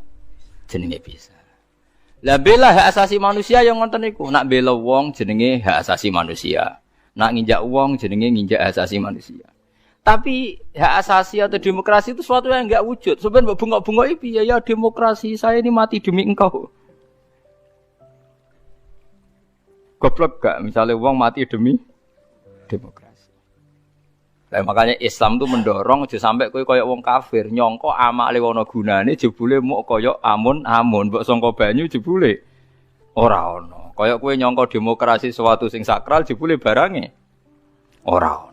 jenenge pisah. Lah bela hak asasi manusia yang ngoten niku, nak bela wong jenenge hak asasi manusia. Nak nginjak wong jenenge nginjak hak asasi manusia. Tapi hak asasi atau demokrasi itu sesuatu yang enggak wujud. Sampeyan mbok bengok-bengoki piye ya demokrasi, saya ini mati demi engkau. Goblok gak misalnya wong mati demi demokrasi. Nah, makanya Islam itu mendorong aja sampai kowe koyo wong kafir nyangka amale ana gunane jebule muk koyo amun-amun mbok sangka banyu jebule ora ana. Koyo kowe nyangka demokrasi sesuatu sing sakral jebule barange ora ana.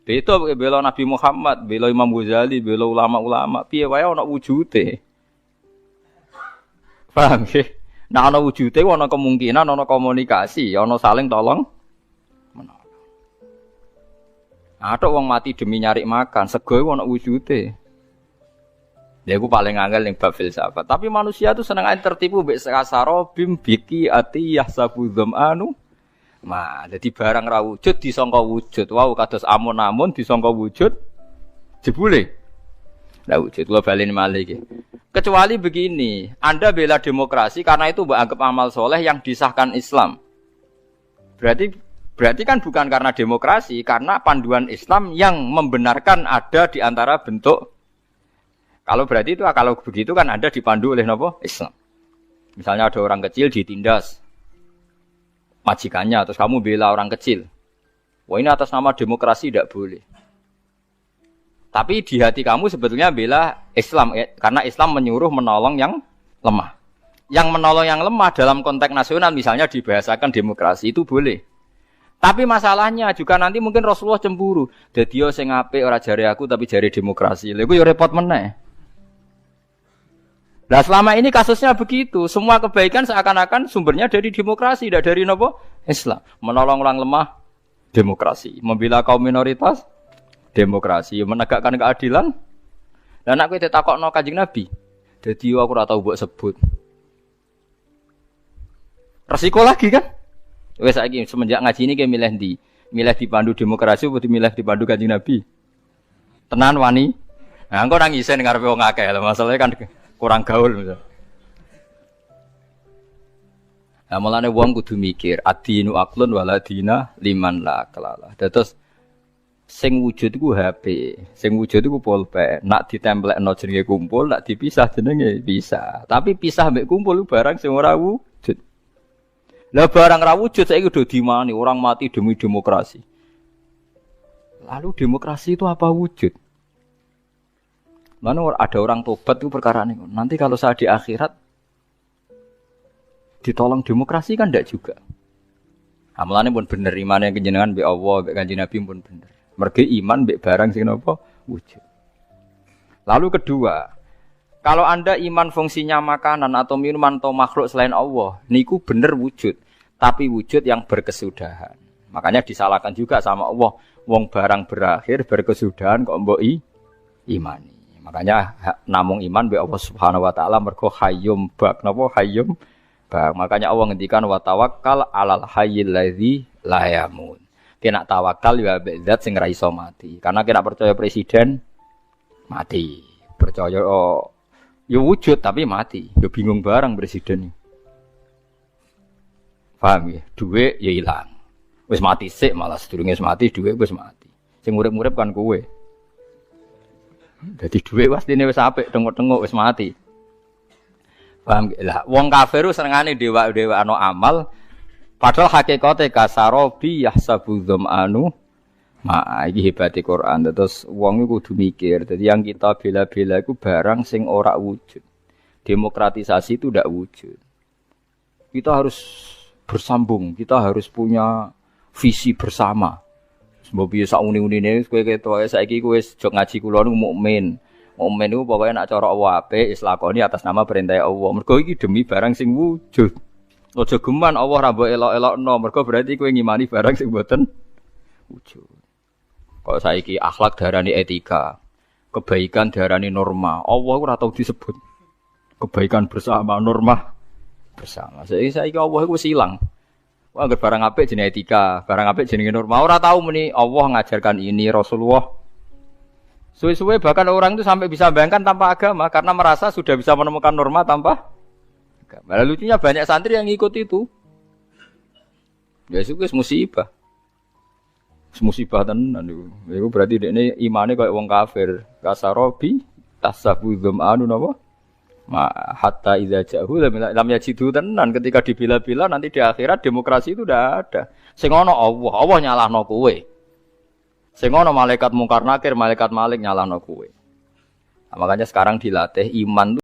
Beda bela Nabi Muhammad, bela Imam Ghazali, bela ulama-ulama, piye wae ana wujude. Paham nggih? Nah ana wujude ana kemungkinan ana komunikasi, ana saling tolong. Ada wong mati demi nyari makan, sego ana wujude. Ya iku paling angel ning bab filsafat. Tapi manusia itu seneng ae tertipu mbek sakasaro bim biki ati yahsabu dzamanu. Nah, dadi barang ra wujud disangka wujud. Wau kados amun-amun disangka wujud jebule. Lah wujud kula baleni malih iki. Kecuali begini, Anda bela demokrasi karena itu mbok anggap amal soleh yang disahkan Islam. Berarti kan bukan karena demokrasi, karena panduan Islam yang membenarkan ada di antara bentuk. Kalau berarti itu, kalau begitu kan Anda dipandu oleh apa? Islam. Misalnya ada orang kecil ditindas majikannya, terus kamu bela orang kecil. Wah ini atas nama demokrasi tidak boleh. Tapi di hati kamu sebetulnya bela Islam, karena Islam menyuruh menolong yang lemah. Yang menolong yang lemah dalam konteks nasional misalnya dibahasakan demokrasi itu boleh. Tapi masalahnya juga nanti mungkin Rasulullah cemburu. Dadi yo sing apik ora jare aku tapi jare demokrasi. Lha iku yo repot meneh. Lah selama ini kasusnya begitu, semua kebaikan seakan-akan sumbernya dari demokrasi, tidak dari napa? Islam. Menolong orang lemah demokrasi, membela kaum minoritas demokrasi, menegakkan keadilan. Lah nek kowe ditakokno Kanjeng Nabi, dadi aku ora tau mbok sebut. Resiko lagi kan? Wes saiki semenjak ngaji ini ke milih ndi? Milih dipandu demokrasi apa milih dipandu Kanjeng Nabi? Tenan wani. Nah, engko nang isen ngarepe wong akeh lho, masalahnya kan kurang gaul misal. Nah, mulane wong kudu mikir, adinu aqlun waladina liman la kalala. Terus sing wujud iku HP, sing wujud iku pulpen. Nak ditemplekno jenenge kumpul, nak dipisah jenenge bisa. Tapi pisah mbek kumpul barang sing ora wujud. Lah barang ra wujud saiki kudu dimani orang mati demi demokrasi. Lalu demokrasi itu apa wujud? Mana ada orang tobat itu perkara ini. Nanti kalau saya di akhirat ditolong demokrasi kan tidak juga. Amalannya pun bener, iman yang kejenengan be Allah, be Kanjeng Nabi pun bener. Mergi iman be barang sing napa wujud. Lalu kedua, Kalau Anda iman fungsinya makanan atau minuman atau makhluk selain Allah, niku bener wujud, tapi wujud yang berkesudahan. Makanya disalahkan juga sama Allah, wong barang berakhir berkesudahan kok mbok imani. Makanya namung iman be Allah Subhanahu wa taala mergo hayyum bak napa hayyum bak. Makanya Allah ngendikan wa tawakkal 'alal hayyil ladzi la yamut. Kena tawakal ya be zat sing ra iso mati. Karena kena percaya presiden mati. Percaya ya wujud tapi mati. Ya bingung barang presiden. Paham ya? Duit ya hilang. Wis mati sik malah sedurunge wis mati duit wis mati. Sing urip-urip kan kowe. Dadi duit pastine wis apik tengok-tengok wis mati. Paham lah wong kafir senengane dewa-dewa ana amal padahal hakikate kasarobi yahsabu dzamanu ma iki hebate Quran. Terus wong iku kudu mikir. Dadi yang kita bela-bela iku barang sing ora wujud. Demokratisasi itu ndak wujud. Kita harus bersambung, kita harus punya visi bersama. Mbok piye sak uni-unine kowe ketok saiki kowe wis jog ngaji kula niku mukmin. Mukmin niku pokoke nek cara Allah apik wis lakoni atas nama perintah Allah. Mergo iki demi barang sing wujud. Aja geman Allah ra mbok elok-elokno, mergo berarti kowe ngimani barang sing mboten wujud. Kok saiki akhlak darani etika, kebaikan darani norma. Allah ora tau disebut. Kebaikan bersama, norma bersama. Saiki Allah iku wis ilang. Wah, barang apik jenenge etika, barang apik jenenge norma. Ora tahu meni Allah ngajarkan ini Rasulullah. Suwe-suwe bahkan orang itu sampai bisa bayangkan tanpa agama karena merasa sudah bisa menemukan norma tanpa agama. Lalu lucunya banyak santri yang ngikut itu. Ya itu musibah. Musibah tenan niku. Iku berarti dekne imane koyo wong kafir. Kasarobi tasabu dzamanu napa? Hatta idza ja'u lam yajidu tenan ketika dibela-bela nanti di akhirat demokrasi itu udah ada. Sing ana Allah nyalahno kowe. Sing ana malaikat mungkar nakir, malaikat malik nyalahno kowe. Nah, makanya sekarang dilatih iman